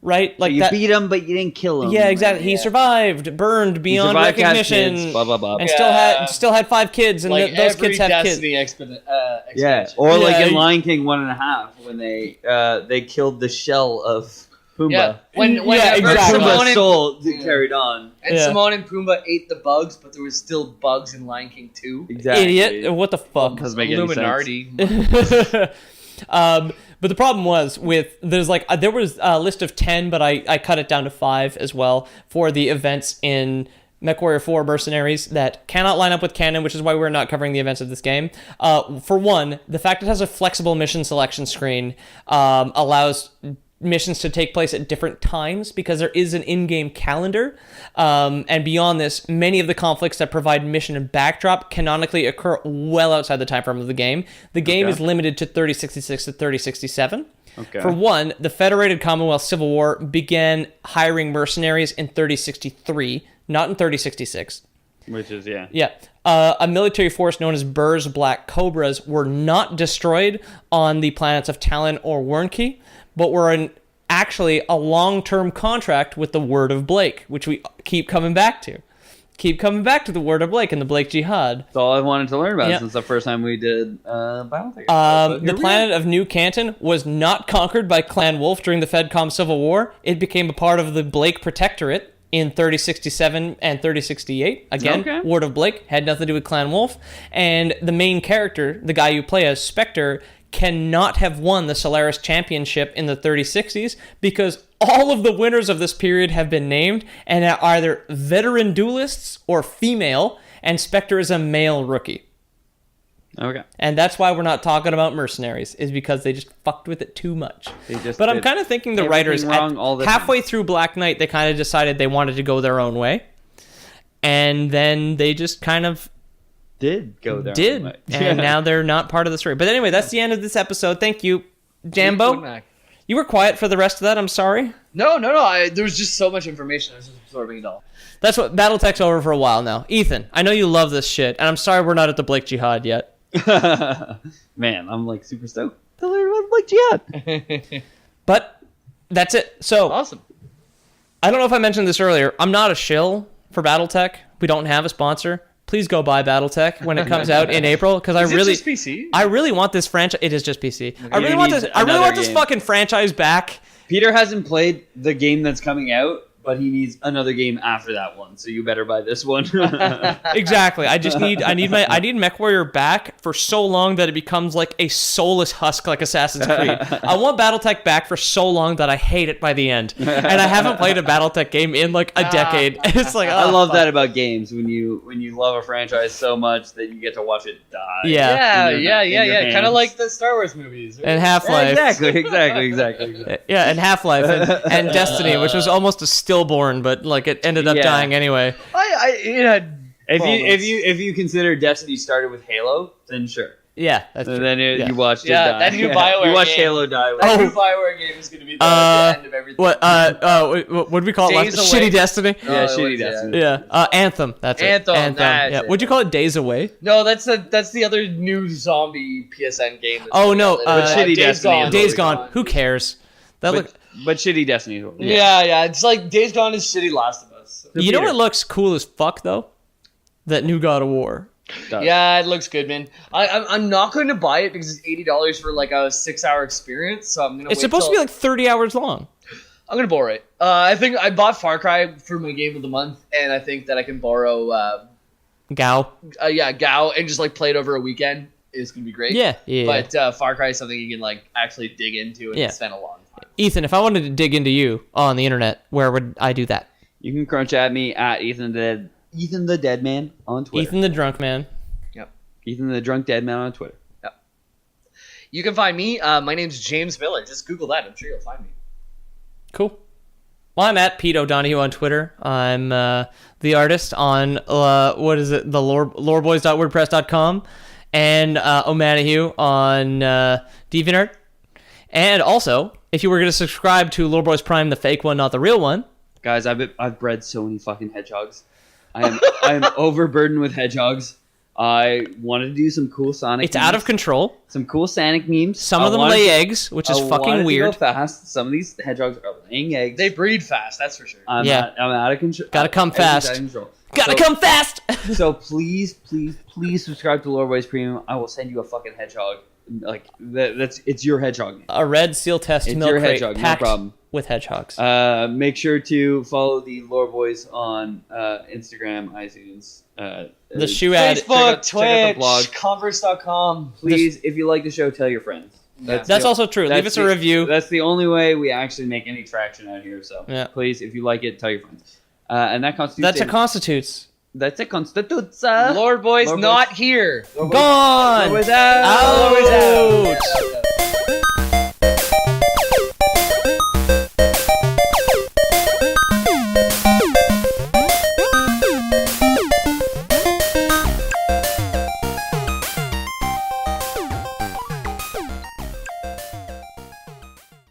right? Like, so you beat him, but you didn't kill him. Yeah, exactly. He survived, burned beyond recognition, kids, blah blah blah, and still had 5 kids, and like those kids have Destiny kids. expansion. or like in Lion King 1.5 when they killed the shell of Pumbaa. Yeah, when exactly. Pumbaa's soul carried on. And Timon and Pumbaa ate the bugs, but there was still bugs in Lion King 2. Exactly. Idiot! What the fuck? Doesn't make any Illuminati. But the problem was there was a list of 10, but I cut it down to 5 as well for the events in MechWarrior 4 Mercenaries that cannot line up with canon, which is why we're not covering the events of this game. For one, the fact it has a flexible mission selection screen allows missions to take place at different times because there is an in-game calendar. And beyond this, many of the conflicts that provide mission and backdrop canonically occur well outside the time frame of the game. The game is limited to 3066 to 3067. Okay. For one, the Federated Commonwealth Civil War began hiring mercenaries in 3063, not in 3066. Which is, Yeah. A military force known as Burr's Black Cobras were not destroyed on the planets of Talon or Warnke, but were actually a long-term contract with the Word of Blake, which we keep coming back to. Keep coming back to the Word of Blake and the Blake Jihad. That's all I wanted to learn about since the first time we did BattleTech. The planet of New Canton was not conquered by Clan Wolf during the Fedcom Civil War. It became a part of the Blake Protectorate in 3067 and 3068. Again, Word of Blake had nothing to do with Clan Wolf. And the main character, the guy you play as, Spectre, cannot have won the Solaris Championship in the 3060s because all of the winners of this period have been named and are either veteran duelists or female, and Spectre is a male rookie. Okay. And that's why we're not talking about mercenaries, is because they just fucked with it too much. But I'm kind of thinking the writers, halfway through Black Knight, they kind of decided they wanted to go their own way. And then they just kind of did go there. And now they're not part of the story. But anyway, that's the end of this episode. Thank you, Jambo. You were quiet for the rest of that. I'm sorry. No. There was just so much information. I was just absorbing it all. That's what BattleTech's over for a while now. Ethan, I know you love this shit, and I'm sorry we're not at the Blake Jihad yet. Man, I'm like super stoked to learn about Blake Jihad. But that's it. So awesome. I don't know if I mentioned this earlier. I'm not a shill for BattleTech. We don't have a sponsor. Please go buy BattleTech when it comes out in April, because I really want this franchise. It is just PC. I really want this fucking franchise back. Peter hasn't played the game that's coming out, but he needs another game after that one. So you better buy this one. Exactly. I need MechWarrior back for so long that it becomes like a soulless husk like Assassin's Creed. I want BattleTech back for so long that I hate it by the end. And I haven't played a BattleTech game in like a decade. It's like, I love that about games, when you love a franchise so much that you get to watch it die. Yeah. Kind of like the Star Wars movies. Right? And Half-Life. Exactly. Yeah, and Half-Life and Destiny, which was almost a stillborn, but like it ended up dying anyway. If you consider Destiny started with Halo, then sure. Yeah, that's true. Then you watched it die. That new BioWare you watched game. Halo die. That new BioWare game is going to be the end of everything. What would we call it? Shitty Destiny? Yeah, Shitty Destiny. Yeah. Anthem. That's it. Anthem. Yeah. Would you call it Days Away? No, that's the other new zombie PSN game. Oh no, Shitty Destiny. Days Gone. Who cares? But Shitty Destiny. Yeah. It's like Days Gone is shitty Last of Us. You know what looks cool as fuck though? That new God of War. Yeah, it looks good, man. I'm not going to buy it because it's $80 for like a 6-hour experience. So I'm gonna. It's supposed to be like 30 hours long. I'm gonna borrow it. I think I bought Far Cry for my game of the month, and I think that I can borrow Gao, and just like play it over a weekend. It's gonna be great. Yeah. But Far Cry is something you can like actually dig into and spend a long time. Ethan, if I wanted to dig into you on the internet, where would I do that? You can crunch at me at Ethan the Dead Man on Twitter. Ethan the Drunk Man. Yep. Ethan the Drunk Dead Man on Twitter. Yep. You can find me. My name's James Miller. Just Google that. I'm sure you'll find me. Cool. Well, I'm at Pete O'Donohue on Twitter. I'm the artist on the loreboys.wordpress.com, and O'Manahue on DeviantArt. And also, if you were going to subscribe to Lore Boys Prime, the fake one, not the real one, Guys, I've bred so many fucking hedgehogs. I am overburdened with hedgehogs. I wanted to do some cool Sonic. It's memes. out of control. Some cool Sonic memes. Some of them lay eggs, which is fucking weird. To go fast. Some of these hedgehogs are laying eggs. They breed fast, that's for sure. I'm out of control. Gotta come fast. Gotta come fast. So please subscribe to Lore Boys Premium. I will send you a fucking hedgehog. Like it's your hedgehog. A red seal test It's milk your crate hedgehog, no packed problem. with hedgehogs. Make sure to follow the Lore Boys on Instagram, iTunes, The shoe ad. Facebook, check out the blog. Twitch, Converse.com. Please, if you like the show, tell your friends. That's also true. Leave us a review. That's the only way we actually make any traction out here. So Yeah. please, if you like it, tell your friends. And that constitutes. That's a constitutes. That's a constitutes. Lord Boys Lord not Boys. here. Gone. Lore Boys out. Out. Lord Boys out.